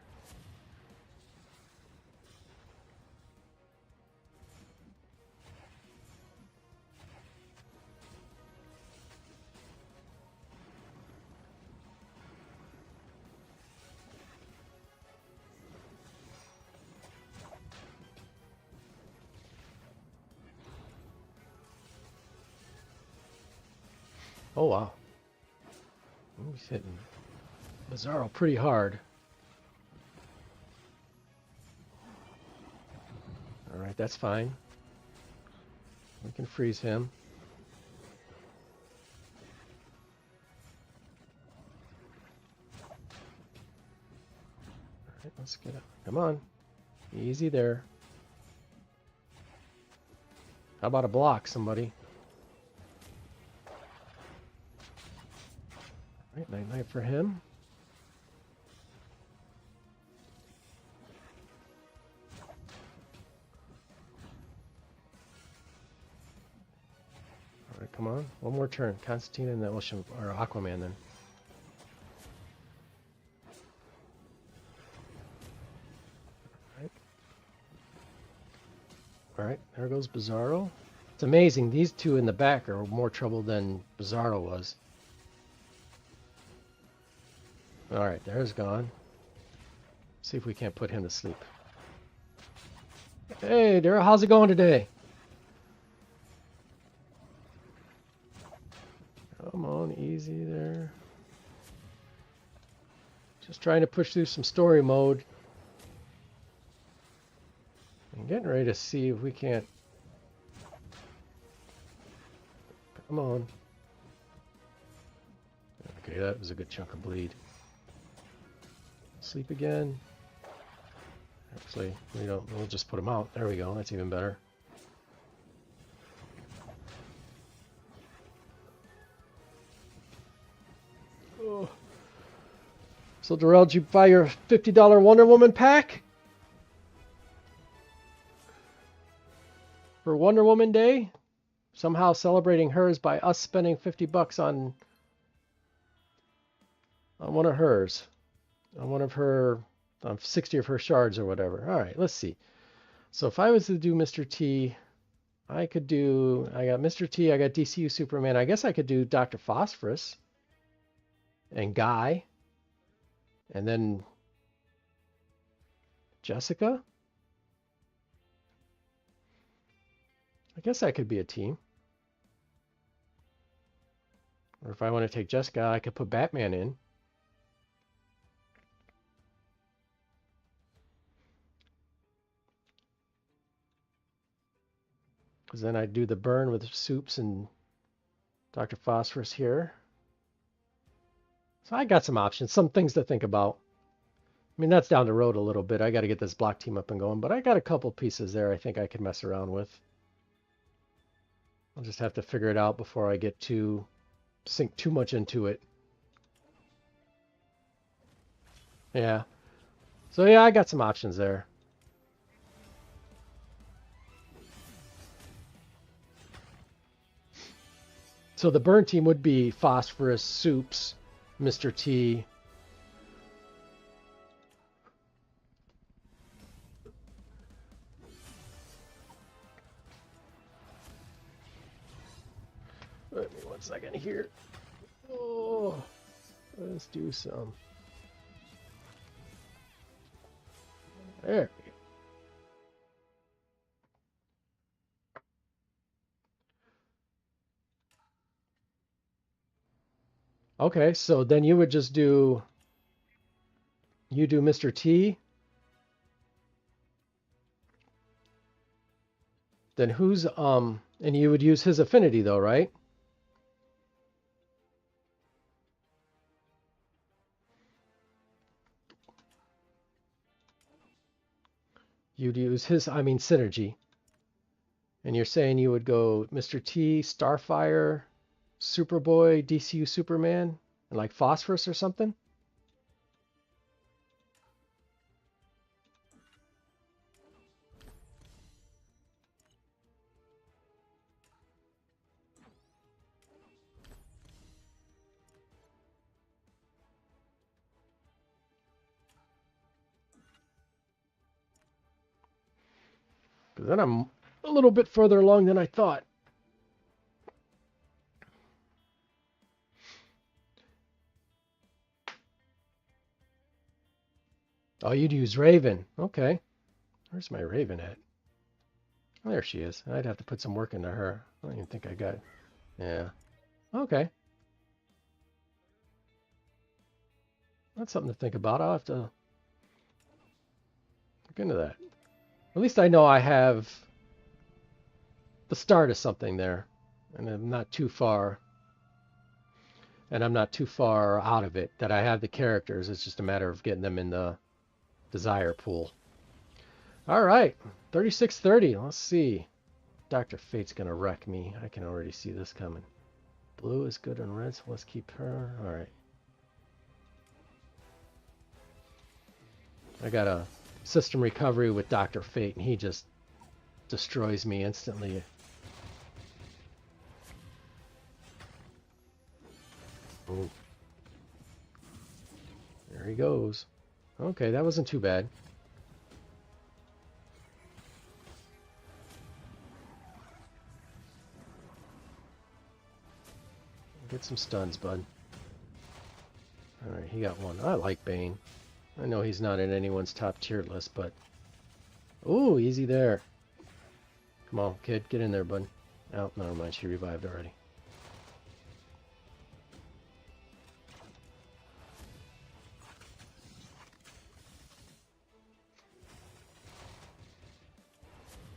Oh, wow. He's hitting Bizarro pretty hard. Alright, that's fine. We can freeze him. Alright, let's get it. Come on. Easy there. How about a block, somebody? Alright, night-night for him. Alright, come on. One more turn. Constantine and the Ocean, or Aquaman then. Alright, there goes Bizarro. It's amazing, these two in the back are more trouble than Bizarro was. Alright, there's gone. See if we can't put him to sleep. Hey, Daryl, how's it going today? Come on, easy there. Just trying to push through some story mode. I'm getting ready to see if we can't... Come on. Okay, that was a good chunk of bleed. Sleep again. Actually, we'll just put him out. There we go, that's even better. Oh. So Darrell, did you buy your $50 Wonder Woman pack? For Wonder Woman Day? Somehow celebrating hers by us spending $50 on one of hers. On one of her, 60 of her shards or whatever. Alright, let's see. So if I was to do Mr. T, I got Mr. T, I got DCU Superman. I guess I could do Dr. Phosphorus and Guy. And then Jessica. I guess that could be a team. Or if I want to take Jessica, I could put Batman in. Because then I'd do the burn with Soups and Dr. Phosphorus here. So I got some options, some things to think about. I mean, that's down the road a little bit. I got to get this block team up and going, but I got a couple pieces there I think I could mess around with. I'll just have to figure it out before I get sink too much into it. Yeah. So yeah, I got some options there. So the burn team would be Phosphorus, Soups, Mr. T. Let me 1 second here. Oh, let's do some. There we go. Okay, so then you would just do Mr. T. Then who's and you would use his affinity though, right? You'd use his, I mean, synergy. And you're saying you would go Mr. T, Starfire, Superboy, DCU Superman, and like Phosphorus or something? Because then I'm a little bit further along than I thought. Oh, you'd use Raven. Okay. Where's my Raven at? Oh, there she is. I'd have to put some work into her. I don't even think I got it. Yeah. Okay. That's something to think about. I'll have to look into that. At least I know I have the start of something there. And I'm not too far. And I'm not too far out of it. That I have the characters. It's just a matter of getting them in the desire pool. All right. 3630. Let's see. Dr. Fate's going to wreck me. I can already see this coming. Blue is good on red, so let's keep her. All right. I got a system recovery with Dr. Fate, and he just destroys me instantly. Ooh. There he goes. Okay, that wasn't too bad. Get some stuns, bud. Alright, he got one. I like Bane. I know he's not in anyone's top tier list, but... Ooh, easy there. Come on, kid. Get in there, bud. Oh, never mind. She revived already.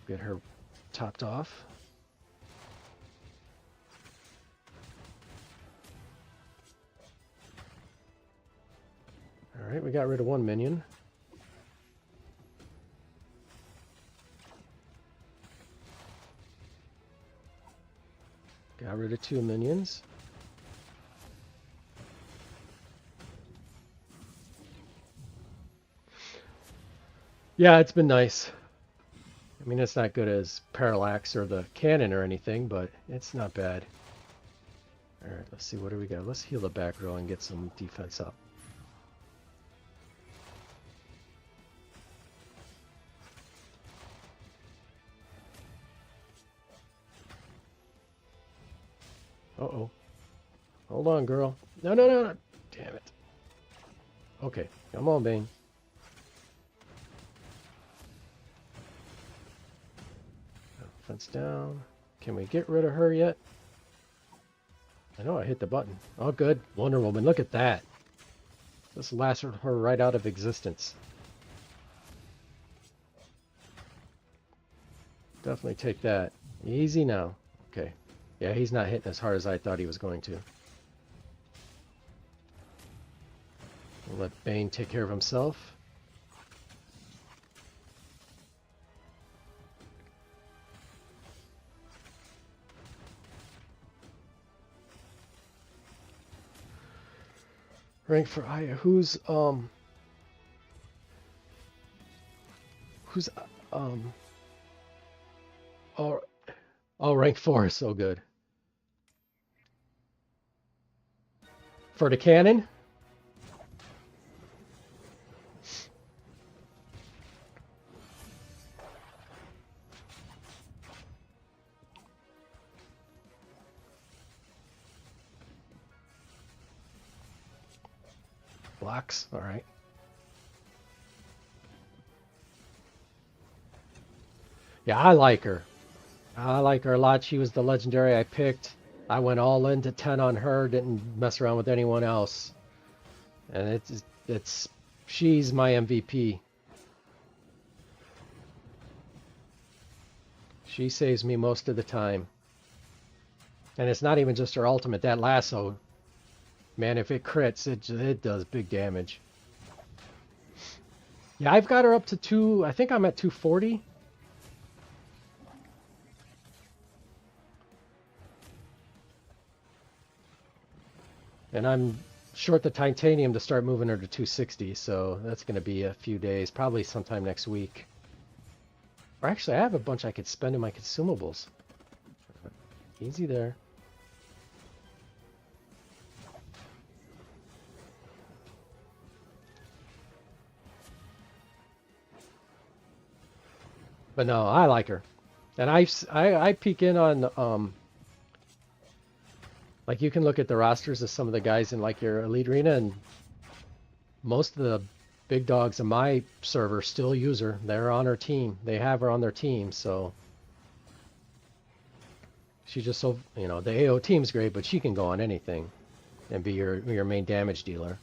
Get her topped off. Alright, we got rid of one minion. Got rid of 2 minions. Yeah, it's been nice. I mean, it's not good as Parallax or the Cannon or anything, but it's not bad. Alright, let's see, what do we got? Let's heal the back row and get some defense up. Uh-oh. Hold on, girl. No, no, no, no. Damn it. Okay, come on, Bane. Fence down. Can we get rid of her yet? I know I hit the button. Oh, good. Wonder Woman, look at that. This lasted her right out of existence. Definitely take that. Easy now. Okay. Yeah, he's not hitting as hard as I thought he was going to. We'll let Bane take care of himself. Rank for who's oh, rank 4 is so good. For the cannon? Blocks, all right. Yeah, I like her. I like her a lot. She was the legendary I picked. I went all into 10 on her, didn't mess around with anyone else. And she's my MVP. She saves me most of the time. And it's not even just her ultimate, that lasso. Man, if it crits, it does big damage. Yeah, I've got her up to I think I'm at 240. And I'm short the titanium to start moving her to 260, so that's going to be a few days, probably sometime next week. Or actually, I have a bunch I could spend in my consumables. Easy there. But no, I like her. And I peek in on, like you can look at the rosters of some of the guys in like your Elite Arena, and most of the big dogs in my server still use her. They're on her team. They have her on their team, so she's just so, you know, the AO team's great, but she can go on anything and be your main damage dealer.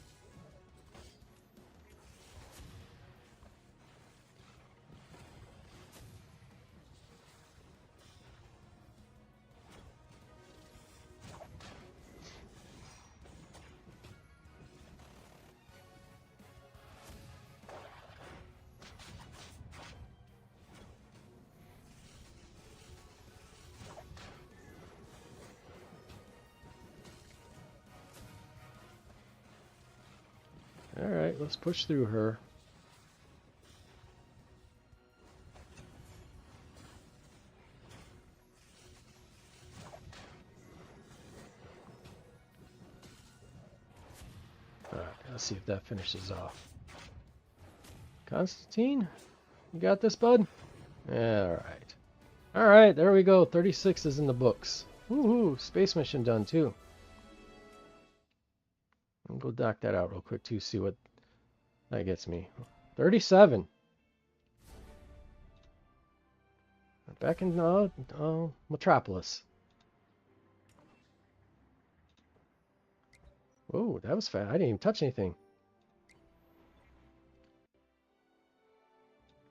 Alright, let's push through her. Alright, let's see if that finishes off. Constantine, you got this, bud? Alright. Alright, there we go. 36 is in the books. Woohoo! Space mission done, too. I'll go dock that out real quick too, see what that gets me. 37. Back in Metropolis. Whoa, that was fast. I didn't even touch anything.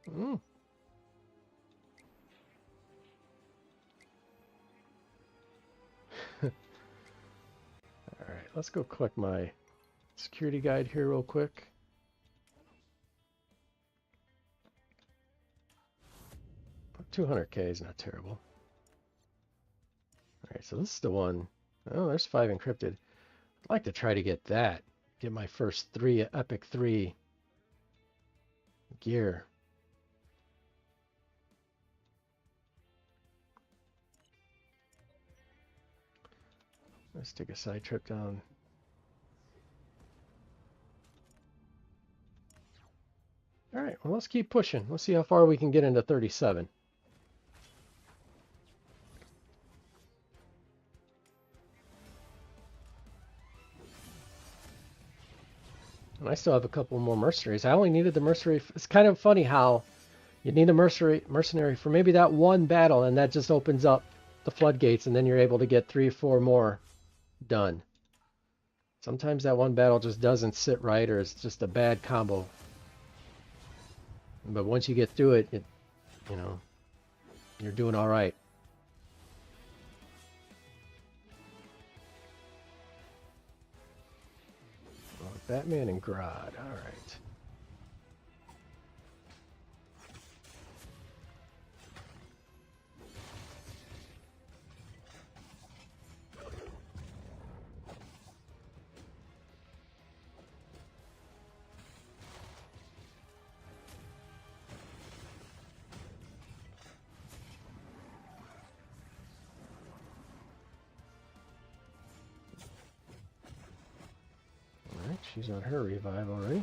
Mm. Alright, let's go collect my security guide here real quick. $200K is not terrible. Alright, so this is the one. Oh, there's 5 encrypted. I'd like to try to get that. Get my first 3 Epic 3 gear. Let's take a side trip down. Alright, well, let's keep pushing. Let's see how far we can get into 37. And I still have a couple more mercenaries. I only needed the mercenary. It's kind of funny how you need a mercenary for maybe that one battle, and that just opens up the floodgates, and then you're able to get 3 or 4 more done. Sometimes that one battle just doesn't sit right, or it's just a bad combo. But once you get through it, you know, you're doing all right. Well, Batman and Grodd, all right. She's on her revive already.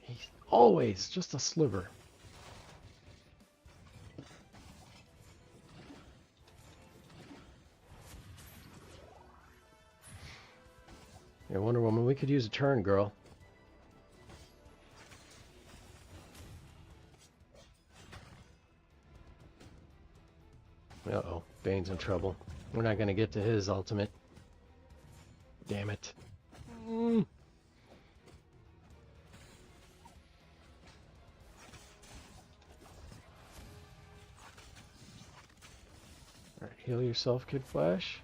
He's always just a sliver. Yeah, Wonder Woman, we could use a turn, girl. Uh-oh, Bane's in trouble. We're not going to get to his ultimate. Damn it. Alright, heal yourself, Kid Flash.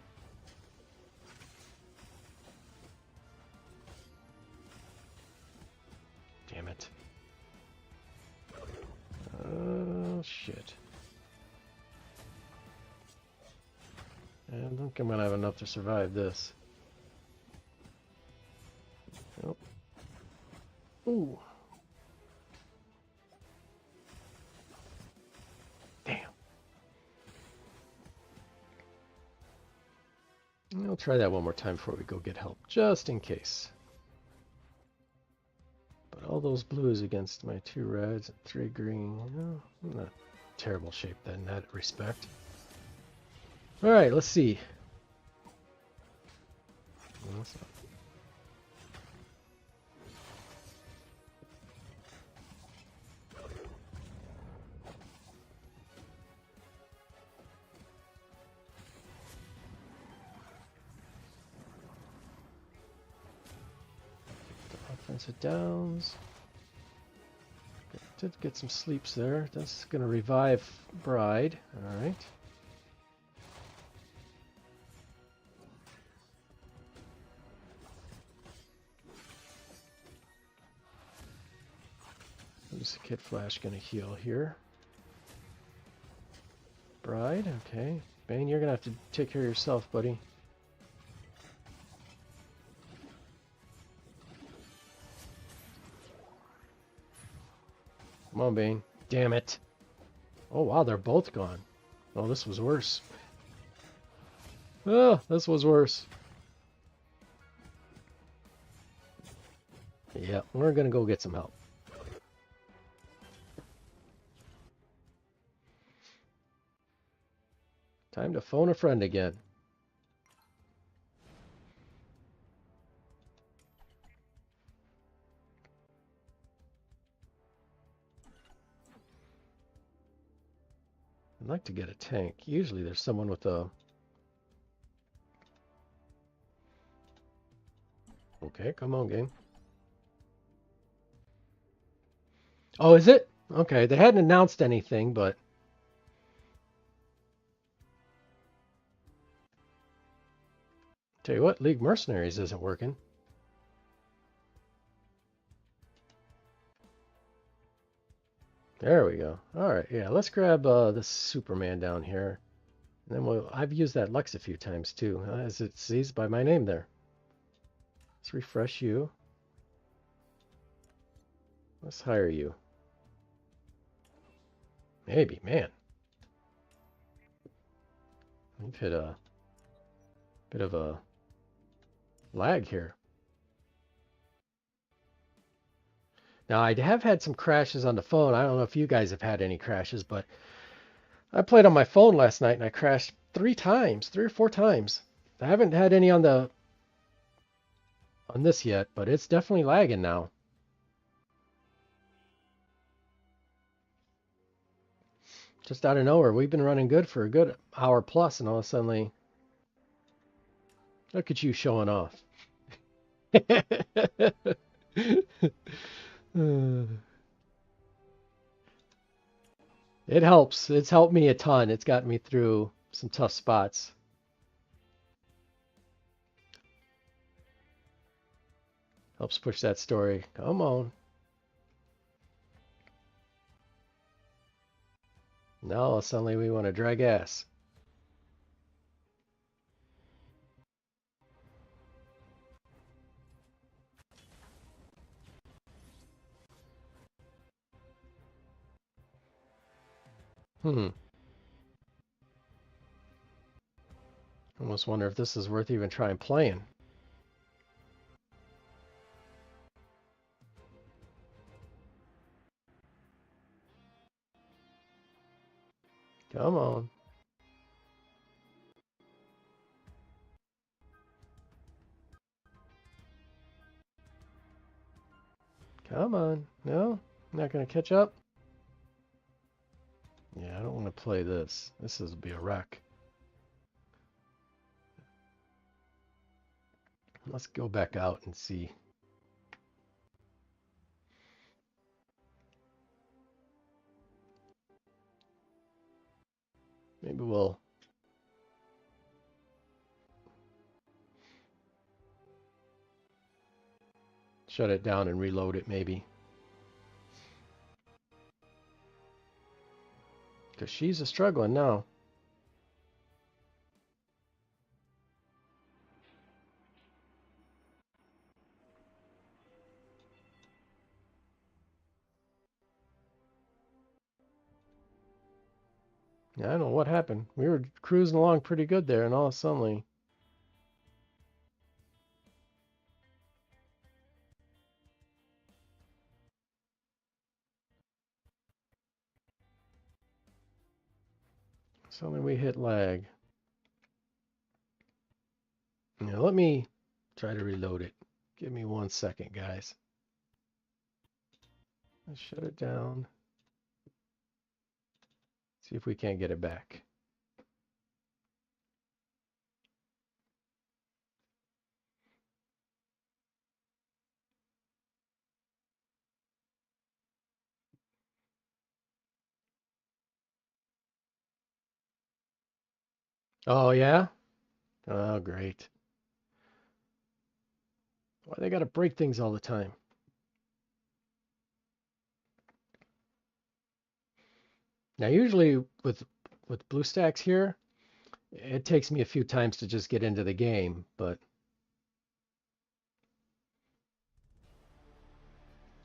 Damn it. Oh, shit. I don't think I'm going to have enough to survive this. Nope. Ooh. Damn. I'll try that one more time before we go get help, just in case. But all those blues against my 2 reds and 3 green, I'm not terrible shape then in that respect. Alright, let's see. Offensive downs. Did get some sleeps there. That's going to revive Bride. Alright. Who's the Kid Flash going to heal here? Bride, okay. Bane, you're going to have to take care of yourself, buddy. Come on, Bane. Damn it. Oh, wow, they're both gone. Oh, this was worse. Oh, this was worse. Yeah, we're going to go get some help. Time to phone a friend again. I'd like to get a tank. Usually there's someone with a... Okay, come on, game. Oh, is it? Okay, they hadn't announced anything, but... Tell you what, League Mercenaries isn't working. There we go. All right, yeah, let's grab this Superman down here. And then I've used that Lux a few times too, as it sees by my name there. Let's refresh you. Let's hire you. Maybe, man. We've hit a bit of a lag here. Now, I have had some crashes on the phone. I don't know if you guys have had any crashes, but I played on my phone last night and I crashed 3 or 4 times. I haven't had any on this yet, but it's definitely lagging now. Just out of nowhere, we've been running good for a good hour plus, and all of a sudden, look at you showing off. It helps. It's helped me a ton. It's gotten me through some tough spots. Helps push that story. Come on. Now suddenly we want to drag ass. Almost wonder if this is worth even trying playing. Come on. Come on. No? Not going to catch up? Yeah, I don't want to play this. This is be a wreck. Let's go back out and see. Maybe we'll shut it down and reload it maybe. Because she's struggling now. Yeah, I don't know what happened. We were cruising along pretty good there, and all of a sudden... Suddenly we hit lag. Now let me try to reload it. Give me 1 second, guys. Let's shut it down. See if we can't get it back. Oh, yeah? Oh, great. Why they gotta break things all the time? Now, usually with BlueStacks here, it takes me a few times to just get into the game, but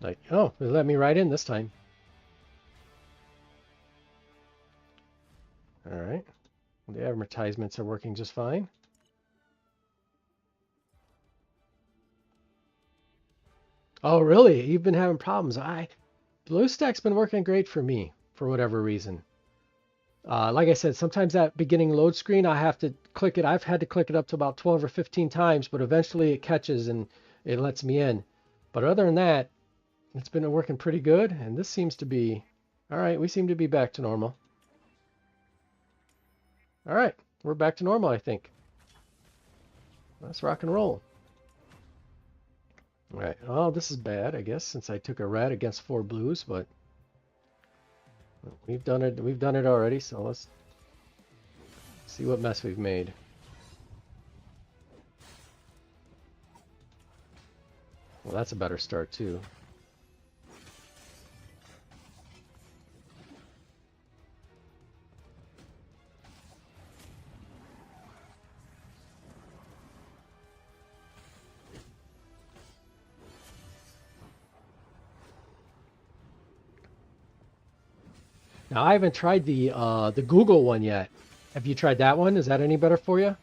like, oh, it let me right in this time. All right. The advertisements are working just fine. Oh, really? You've been having problems. BlueStack's been working great for me for whatever reason. Like I said, sometimes that beginning load screen, I have to click it. I've had to click it up to about 12 or 15 times, but eventually it catches and it lets me in. But other than that, it's been working pretty good. And this seems to be, all right, we seem to be back to normal. All right, we're back to normal, I think. Let's rock and roll. All right, oh, this is bad, I guess, since I took a red against 4 blues, but we've done it already, so let's see what mess we've made. Well, that's a better start too. Now I haven't tried the Google one yet. Have you tried that one? Is that any better for you?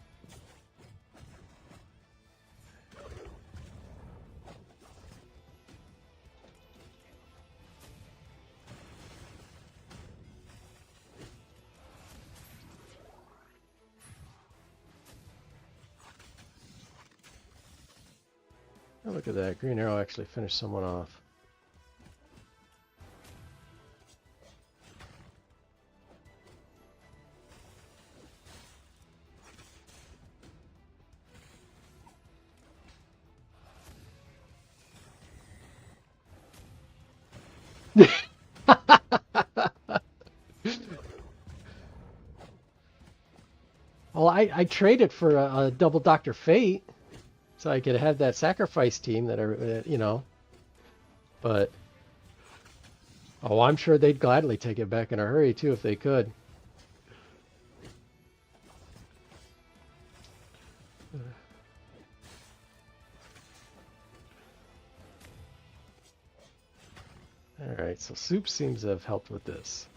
Oh, look at that. Green arrow actually finished someone off. Well, I traded for a double Dr. Fate so I could have that sacrifice team that are, you know, but oh, I'm sure they'd gladly take it back in a hurry too if they could. All right, so Soup seems to have helped with this.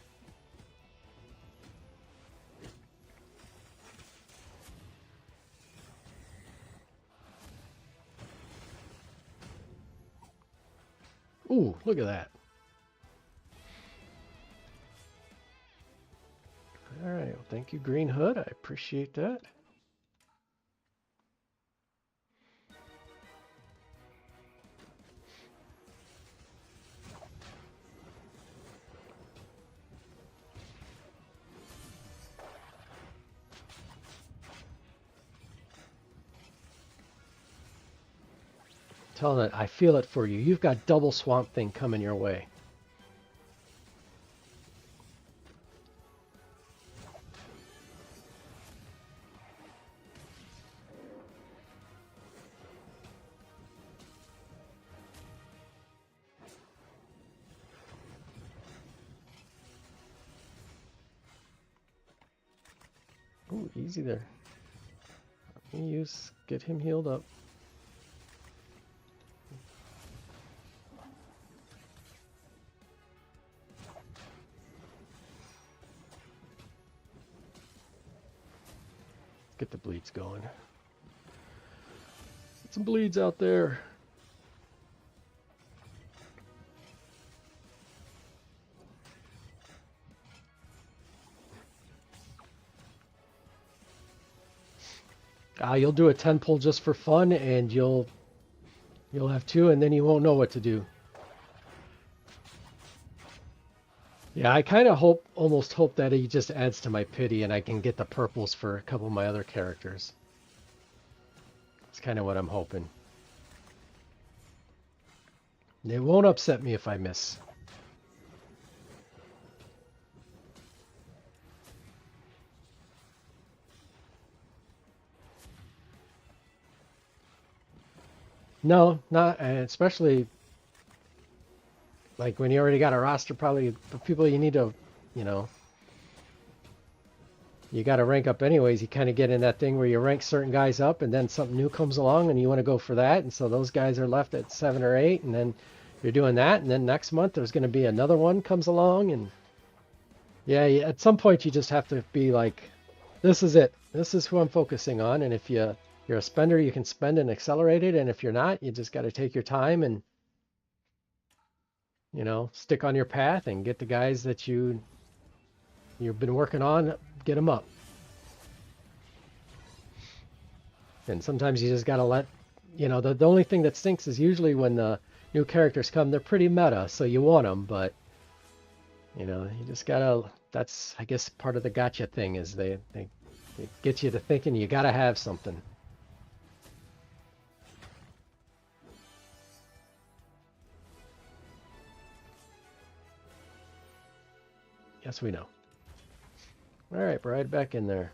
Ooh, look at that. All right, well, thank you, Green Hood. I appreciate that. Tell it, I feel it for you. You've got double Swamp Thing coming your way. Ooh, easy there. Let me get him healed up. Get the bleeds going. Get some bleeds out there. You'll do a 10 pull just for fun, and you'll have 2, and then you won't know what to do. Yeah, I kind of almost hope that he just adds to my pity, and I can get the purples for a couple of my other characters. That's kind of what I'm hoping. It won't upset me if I miss. No, not especially like when you already got a roster, probably the people you need to, you know, you got to rank up anyways. You kind of get in that thing where you rank certain guys up and then something new comes along and you want to go for that. And so those guys are left at 7 or 8 and then you're doing that. And then next month there's going to be another one comes along. And yeah, at some point you just have to be like, this is it. This is who I'm focusing on. And if you're a spender, you can spend and accelerate it. And if you're not, you just got to take your time and, you know, stick on your path and get the guys that you you've been working on, get them up. And sometimes you just gotta let, you know, the only thing that stinks is usually when the new characters come, they're pretty meta, so you want them, but, you know, you just gotta, that's, I guess, part of the gotcha thing is they get you to thinking you gotta have something. Yes, we know. All right, Bride, back in there.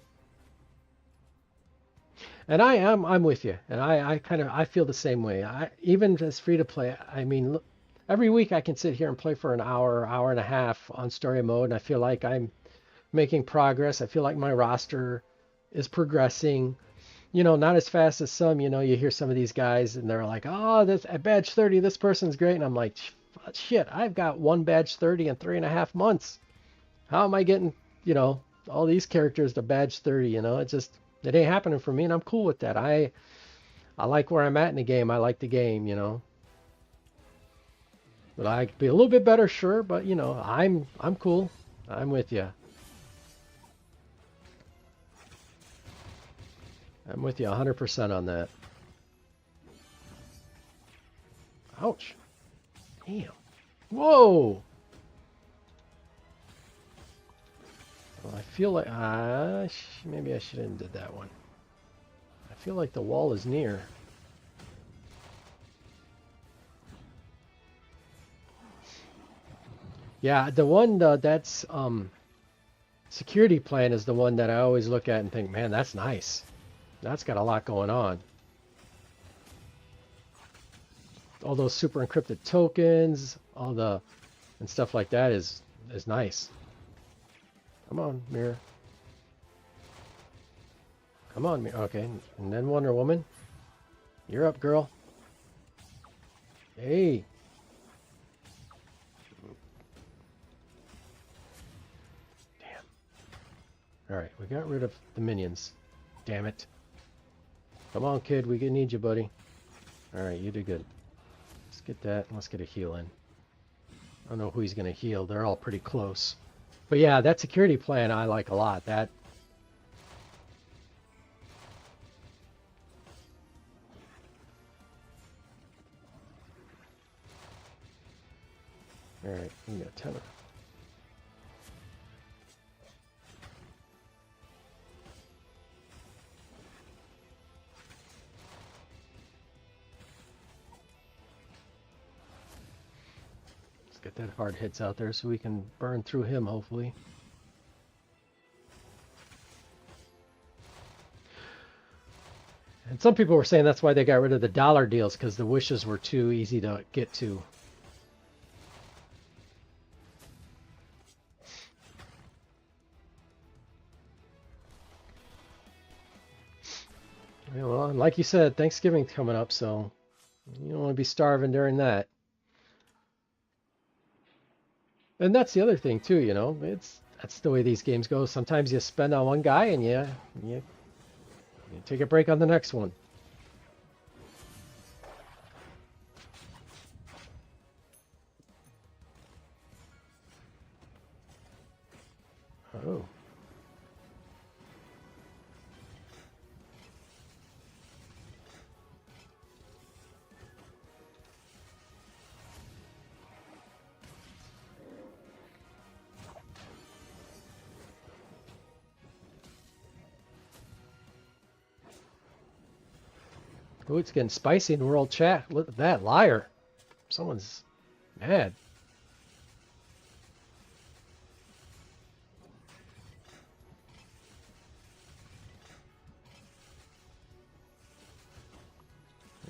And I'm with you, and I feel the same way. Even as free to play, I mean, look, every week I can sit here and play for an hour, hour and a half on story mode, and I feel like I'm making progress. I feel like my roster is progressing. You know, not as fast as some. You know, you hear some of these guys, and they're like, "Oh, this at badge 30, this person's great," and I'm like, "Shit, I've got one badge 30 in 3.5 months. How am I getting, you know, all these characters to badge 30? You know, it ain't happening for me, and I'm cool with that. I like where I'm at in the game. I like the game, you know. But I could be a little bit better, sure, but you know, I'm cool. I'm with you. I'm with you 100% on that. Ouch. Damn. Whoa. Well, I feel like maybe I shouldn't have did that one. I feel like the wall is near. Yeah, the one that's security plan is the one that I always look at and think, man, that's nice. That's got a lot going on. All those super encrypted tokens, and stuff like that is nice. Come on, Mirror. Come on, Mirror. Okay, and then Wonder Woman. You're up, girl. Hey. Damn. Alright, we got rid of the minions. Damn it. Come on, kid. We need you, buddy. Alright, you did good. Let's get that. Let's get a heal in. I don't know who he's going to heal. They're all pretty close. But yeah, that security plan I like a lot. That. Alright, we got 10 of them. Get that hard hits out there so we can burn through him, hopefully. And some people were saying that's why they got rid of the dollar deals, because the wishes were too easy to get to. Yeah, well, like you said, Thanksgiving's coming up, so you don't want to be starving during that. And that's the other thing too, you know, that's the way these games go. Sometimes you spend on one guy and you take a break on the next one. Oh. Oh, it's getting spicy in world chat. Look at that, liar. Someone's mad.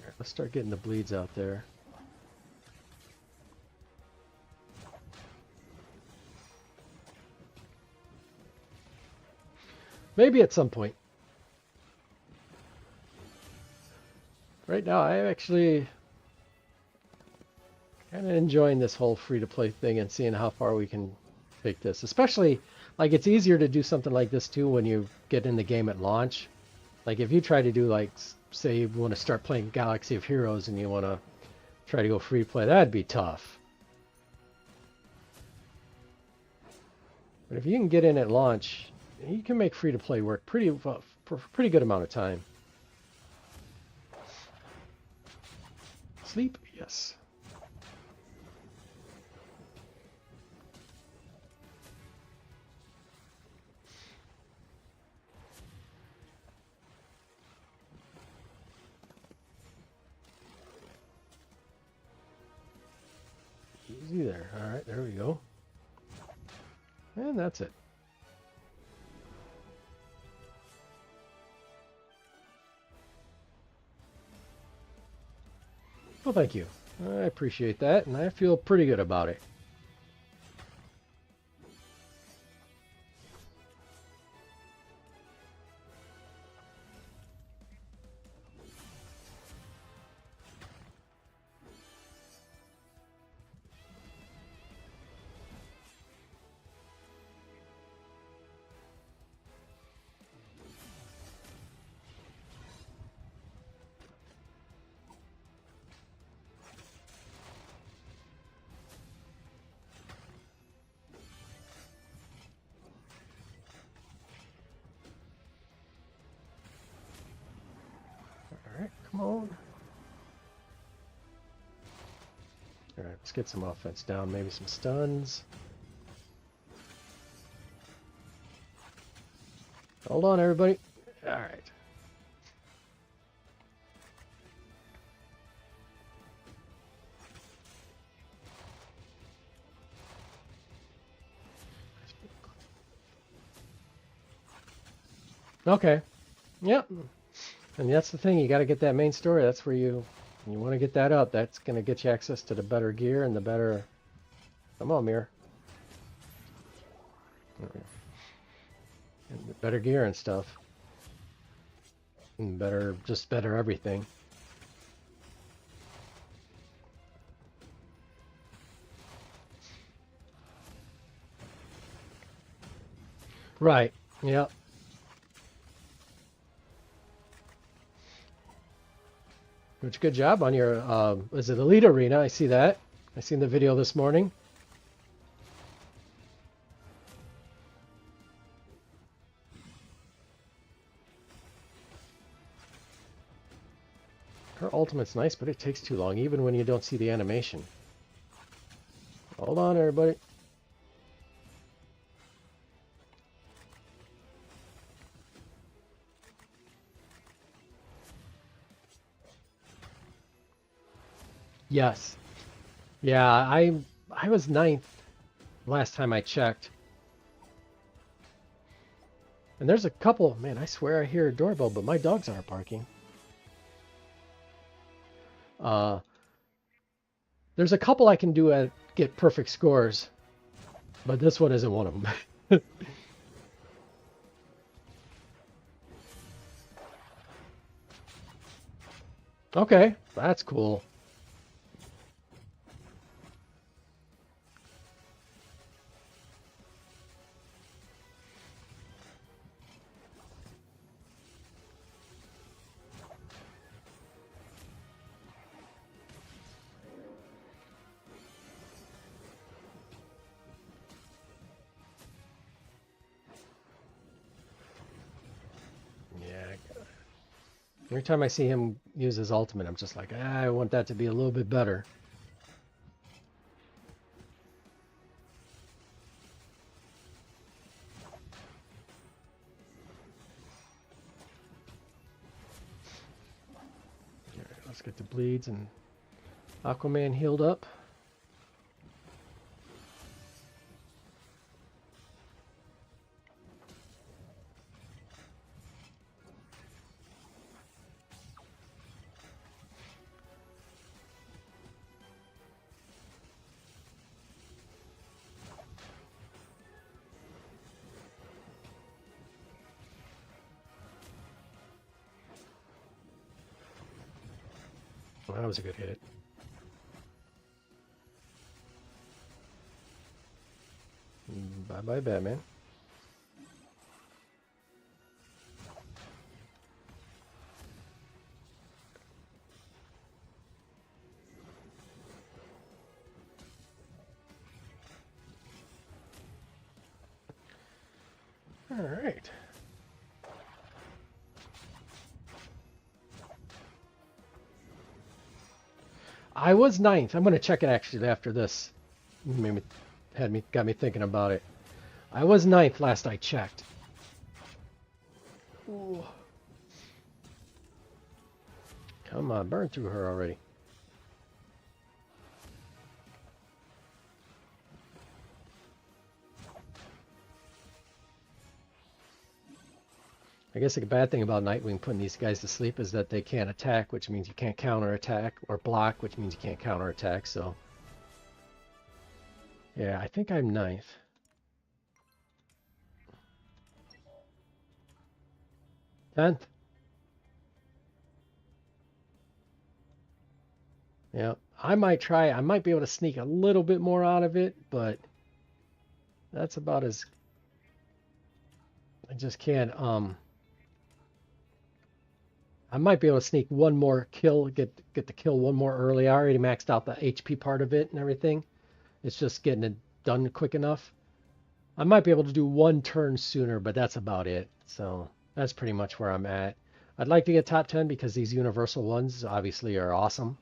Right, let's start getting the bleeds out there. Maybe at some point. Right now, I'm actually kind of enjoying this whole free-to-play thing and seeing how far we can take this. Especially, like, it's easier to do something like this, too, when you get in the game at launch. Like, if you try to do, like, say you want to start playing Galaxy of Heroes and you want to try to go free-play, that'd be tough. But if you can get in at launch, you can make free-to-play work for a pretty good amount of time. Sleep? Yes. Easy there. All right, there we go. And that's it. Well, thank you. I appreciate that, and I feel pretty good about it. Alright, come on. Alright, let's get some offense down, maybe some stuns. Hold on, everybody. Alright. Okay. Yep. And that's the thing, you got to get that main story. That's where you want to get that up. That's going to get you access to the better gear and the better... Come on, Mirror. And the better gear and stuff. And just better everything. Right. Yep. Which, good job on your, is it Elite Arena? I see that. I seen the video this morning. Her ultimate's nice, but it takes too long, even when you don't see the animation. Hold on, everybody. Yes. Yeah, I was 9th last time I checked. And there's a couple, man, I swear I hear a doorbell, but my dogs aren't barking. There's a couple I can do at get perfect scores, but this one isn't one of them. Okay, that's cool. Every time I see him use his ultimate, I'm just like, I want that to be a little bit better. All right, let's get the bleeds and Aquaman healed up. Well, that was a good hit. Bye-bye, Batman. All right. I was ninth. I'm going to check it actually after this. Maybe got me thinking about it. I was ninth last I checked. Ooh. Come on, burn through her already. I guess the bad thing about Nightwing putting these guys to sleep is that they can't attack, which means you can't counterattack, or block, which means you can't counterattack, so... Yeah, I think I'm ninth. Tenth. Yeah, I might be able to sneak a little bit more out of it, but that's about as... I just can't, I might be able to sneak one more kill, get the kill one more early. I already maxed out the HP part of it and everything. It's just getting it done quick enough. I might be able to do one turn sooner, but that's about it. So that's pretty much where I'm at. I'd like to get top 10 because these universal ones obviously are awesome.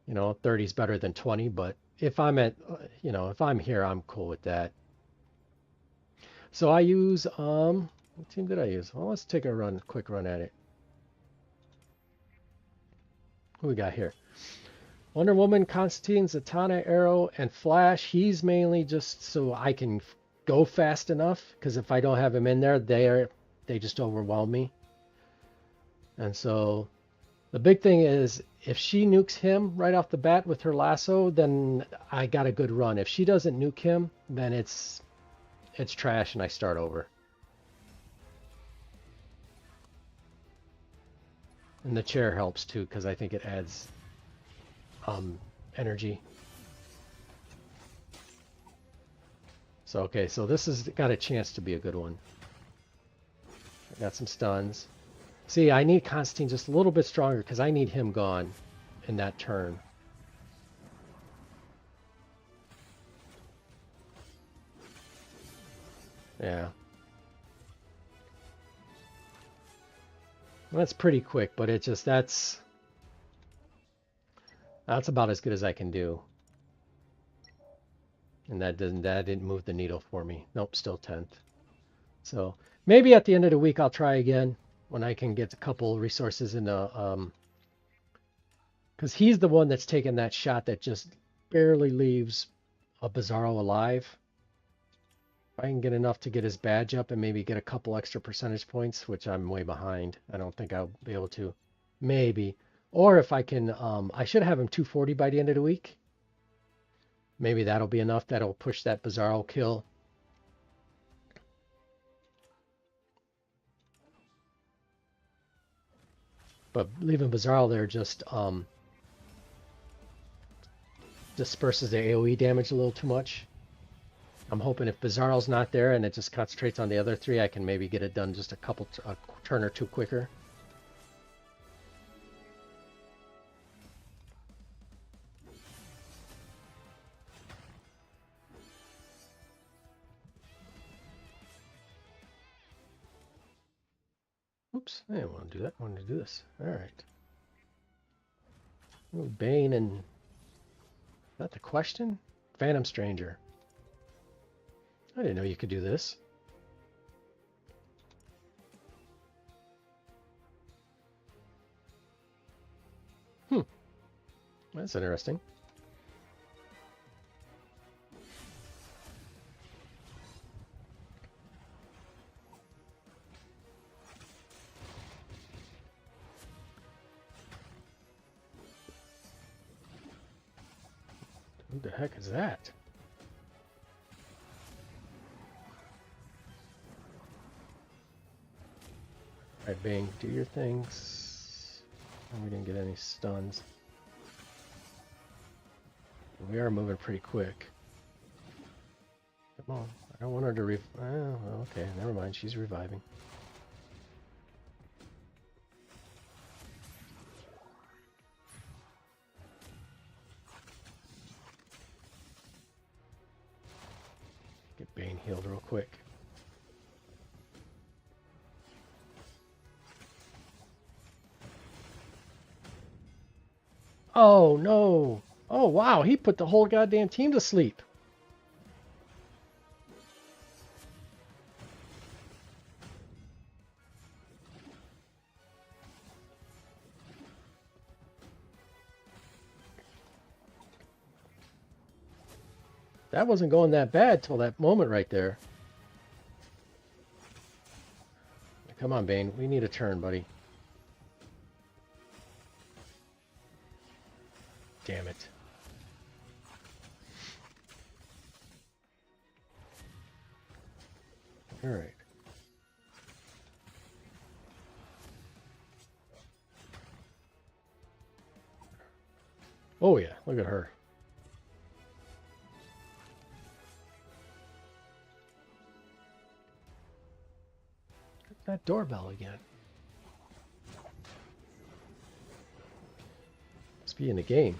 You know, 30 is better than 20, but if I'm at, you know, if I'm here, I'm cool with that. So I use, what team did I use? Well, let's take a quick run at it. Who we got here? Wonder Woman, Constantine, Zatanna, Arrow, and Flash. He's mainly just so I can go fast enough, because if I don't have him in there, they just overwhelm me. And so the big thing is if she nukes him right off the bat with her lasso, then I got a good run. If she doesn't nuke him, then it's trash and I start over. And the chair helps too, because I think it adds energy. So okay, so this has got a chance to be a good one. I got some stuns. See, I need Constantine just a little bit stronger because I need him gone in that turn. Yeah. That's pretty quick, but it just that's about as good as I can do. And that didn't move the needle for me. Nope, still 10th. So maybe at the end of the week I'll try again when I can get a couple resources in the because he's the one that's taken that shot that just barely leaves a Bizarro alive. If I can get enough to get his badge up and maybe get a couple extra percentage points, which I'm way behind. I don't think I'll be able to. Maybe. Or if I can, I should have him 240 by the end of the week. Maybe that'll be enough. That'll push that Bizarro kill. But leaving Bizarro there just disperses the AoE damage a little too much. I'm hoping if Bizarro's not there and it just concentrates on the other three, I can maybe get it done just a turn or two quicker. Oops, I didn't want to do that. I wanted to do this. All right. Ooh, Bane and... Is that the question? Phantom Stranger. I didn't know you could do this. That's interesting. Who the heck is that? Alright, Bang, do your things. And we didn't get any stuns. We are moving pretty quick. Come on. I don't want her to oh, okay, never mind. She's reviving. Get Bane healed real quick. Oh, no. Oh, wow. He put the whole goddamn team to sleep. That wasn't going that bad till that moment right there. Come on, Bane. We need a turn, buddy. Damn it. All right. Oh, yeah. Look at her. That doorbell again. Must be in the game.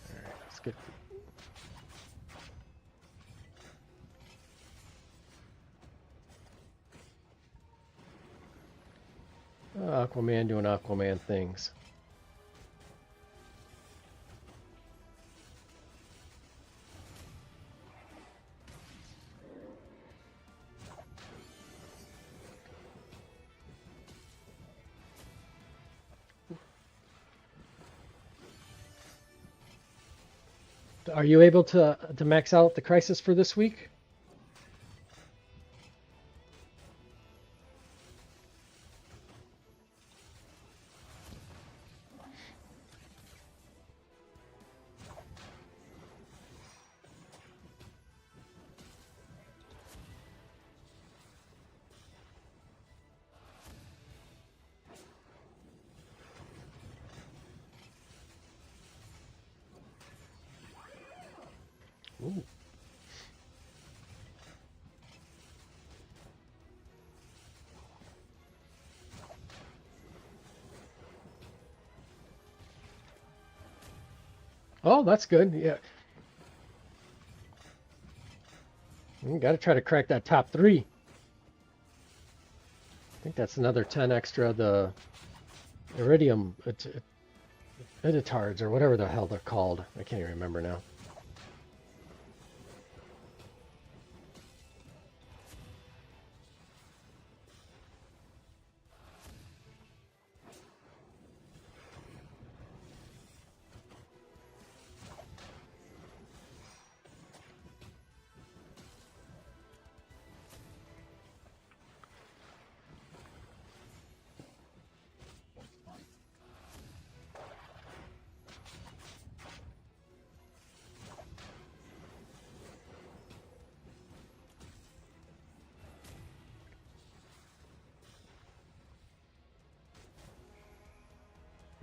All right. Let's get... Aquaman doing Aquaman things. Are you able to max out the crisis for this week? Ooh. Oh, that's good. Yeah. You got to try to crack that top 3. I think that's another 10 extra. The Iridium Editards, or whatever the hell they're called. I can't even remember now.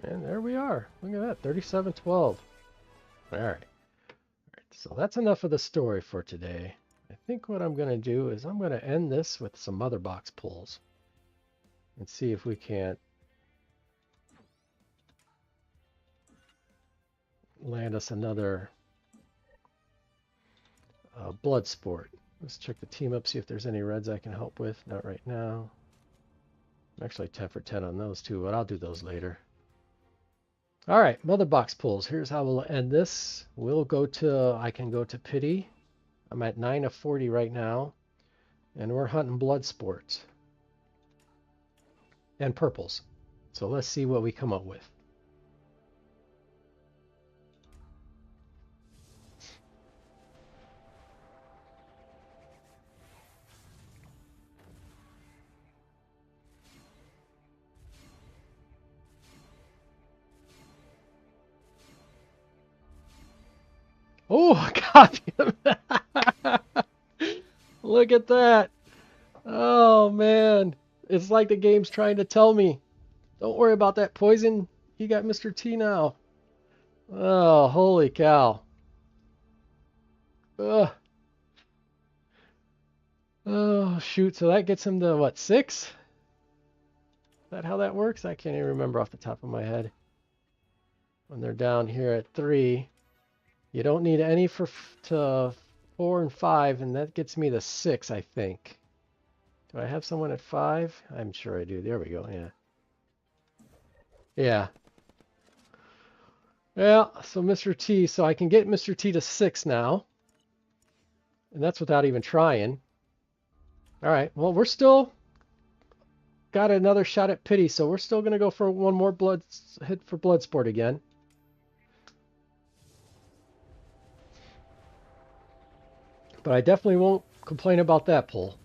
And there we are. Look at that, 3712. All right. So that's enough of the story for today. I think what I'm going to do is I'm going to end this with some mother box pulls and see if we can't land us another blood sport. Let's check the team up, see if there's any reds I can help with. Not right now. I'm actually 10 for 10 on those two, but I'll do those later. All right, mother box pulls. Here's how we'll end this. I can go to pity. I'm at 9 of 40 right now. And we're hunting blood sports. And purples. So let's see what we come up with. Oh, copy of that. Look at that. Oh, man. It's like the game's trying to tell me. Don't worry about that poison. You got Mr. T now. Oh, holy cow. Ugh. Oh, shoot. So that gets him to, what, 6? Is that how that works? I can't even remember off the top of my head. When they're down here at 3. You don't need any to 4 and 5, and that gets me to 6, I think. Do I have someone at 5? I'm sure I do. There we go, yeah. Yeah. Well, so Mr. T, so I can get Mr. T to 6 now. And that's without even trying. All right, well, we're still got another shot at pity, so we're still going to go for one more blood hit for Bloodsport again. But I definitely won't complain about that pull.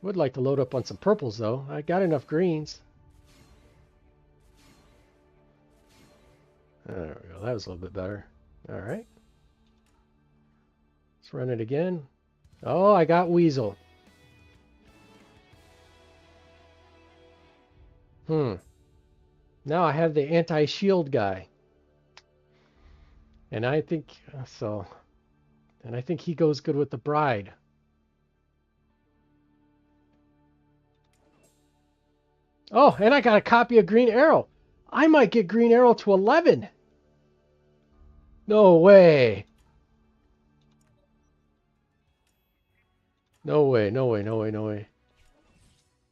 Would like to load up on some purples, though. I got enough greens. There we go. That was a little bit better. All right. Let's run it again. Oh, I got Weasel. Now I have the anti-shield guy. And I think so. And I think he goes good with the bride. Oh, and I got a copy of Green Arrow. I might get Green Arrow to 11. No way. No way, no way, no way, no way.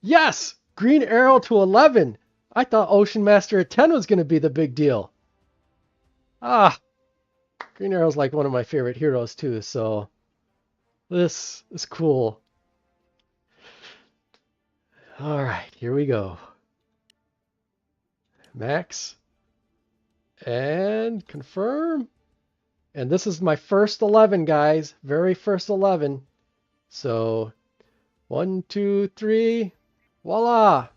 Yes! Green Arrow to 11. I thought Ocean Master at 10 was going to be the big deal. Ah, Green Arrow's like one of my favorite heroes too, so this is cool. All right, here we go. Max. And confirm. And this is my first 11, guys. Very first 11. So, 1, 2, 3. Voila!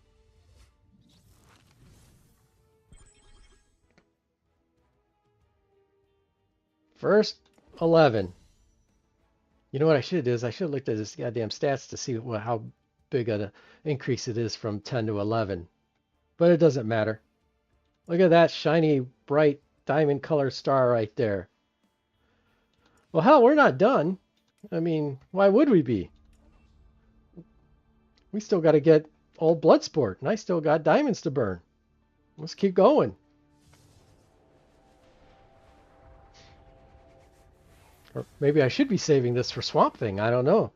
First 11. You know what I should do is I should have looked at this goddamn stats to see how big an increase it is from 10 to 11. But it doesn't matter. Look at that shiny, bright, diamond colored star right there. Well, hell, we're not done. I mean, why would we be? We still got to get old Bloodsport, and I still got diamonds to burn. Let's keep going. Or maybe I should be saving this for Swamp Thing. I don't know.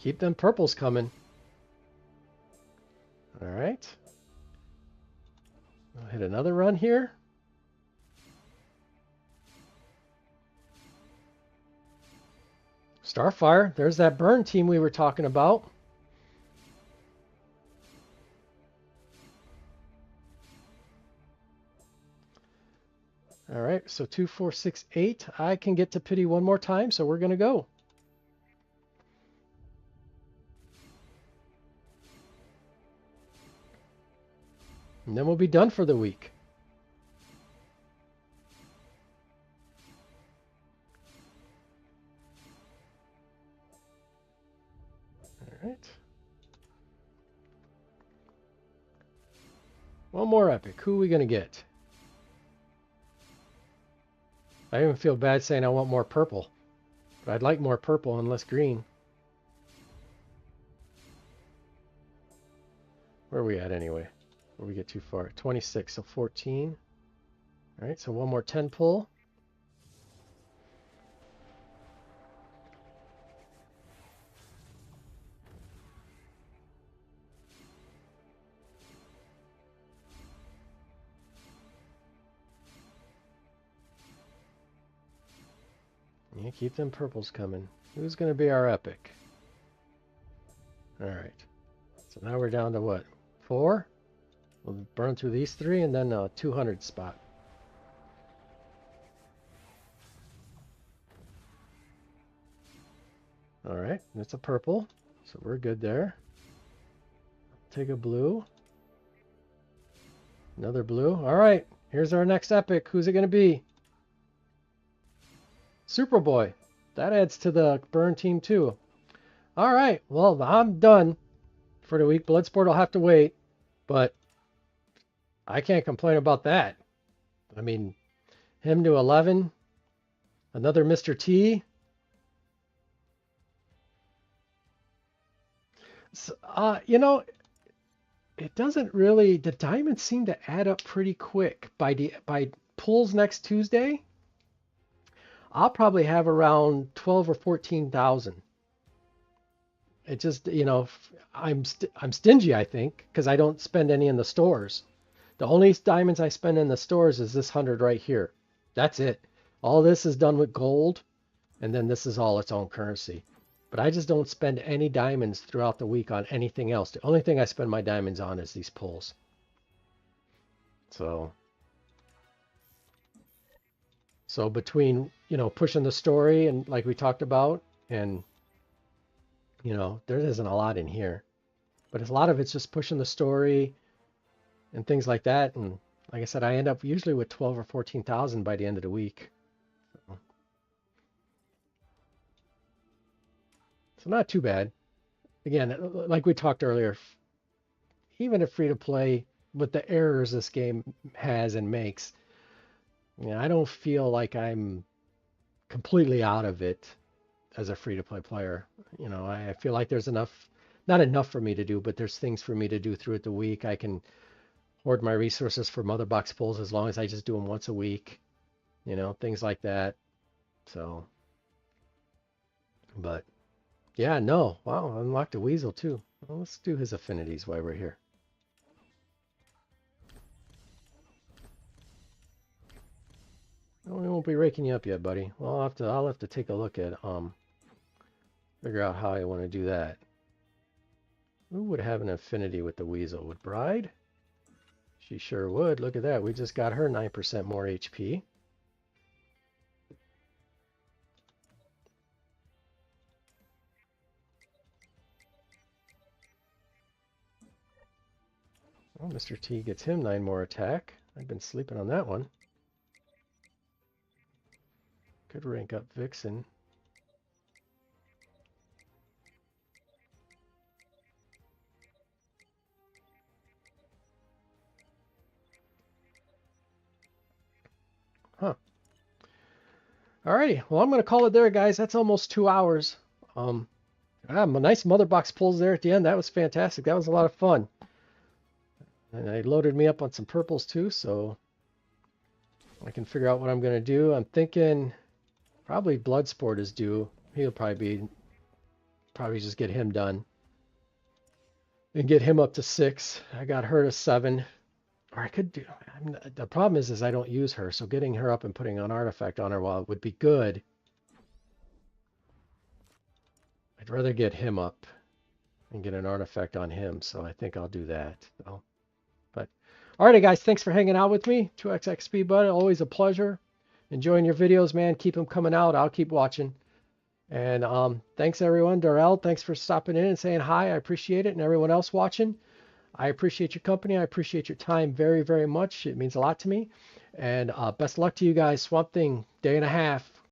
Keep them purples coming. All right. I'll hit another run here. Starfire. There's that burn team we were talking about. All right, so 2, 4, 6, 8. I can get to pity one more time, so we're going to go. And then we'll be done for the week. All right. One more epic. Who are we going to get? I even feel bad saying I want more purple. But I'd like more purple and less green. Where are we at anyway? Before we get too far. 26, so 14. All right, so one more 10 pull. Yeah, keep them purples coming. Who's going to be our epic? All right. So now we're down to what? 4? We'll burn through these 3 and then a 200 spot. All right, that's a purple. So we're good there. Take a blue. Another blue. All right, here's our next epic. Who's it going to be? Superboy. That adds to the burn team too. All right, well, I'm done for the week. Bloodsport will have to wait, but I can't complain about that. I mean, him to 11. Another Mr. T. So, you know, it doesn't really, the diamonds seem to add up pretty quick. By pulls next Tuesday, I'll probably have around 12 or 14,000. It just, I'm stingy, I think, because I don't spend any in the stores. The only diamonds I spend in the stores is this 100 right here. That's it. All this is done with gold, and then this is all its own currency. But I just don't spend any diamonds throughout the week on anything else. The only thing I spend my diamonds on is these pulls. So between, pushing the story and like we talked about, and, there isn't a lot in here. But a lot of it's just pushing the story and things like that. And like I said, I end up usually with 12 or 14,000 by the end of the week. So not too bad. Again, like we talked earlier, even if free to play, with the errors this game has and makes, I don't feel like I'm completely out of it as a free to play player. I feel like there's enough, not enough for me to do, but there's things for me to do throughout the week. I can hoard my resources for mother box pulls as long as I just do them once a week, things like that. So, but yeah, no, wow, I unlocked a weasel too. Well, let's do his affinities while we're here. We won't be raking you up yet, buddy. Well, I'll have to take a look at figure out how I want to do that. Who would have an affinity with the weasel? Would Bride? She sure would. Look at that. We just got her 9% more HP. Oh, Mr. T gets him 9 more attack. I've been sleeping on that one. Could rank up Vixen. Huh. Alrighty, well, I'm going to call it there, guys. That's almost 2 hours. Nice mother box pulls there at the end. That was fantastic. That was a lot of fun. And I loaded me up on some purples too, so I can figure out what I'm going to do. I'm thinking probably Bloodsport is due. He'll probably just get him done. And get him up to 6. I got her to 7. Or I could do, the problem is I don't use her, so getting her up and putting an artifact on her while it would be good. I'd rather get him up and get an artifact on him, so I think I'll do that. So, but alrighty, guys, thanks for hanging out with me. 2XX Speed Bud, always a pleasure. Enjoying your videos, man. Keep them coming out. I'll keep watching. And thanks everyone. Darrell, thanks for stopping in and saying hi. I appreciate it. And everyone else watching, I appreciate your company. I appreciate your time very, very much. It means a lot to me. And best luck to you guys. Swamp Thing, day and a half.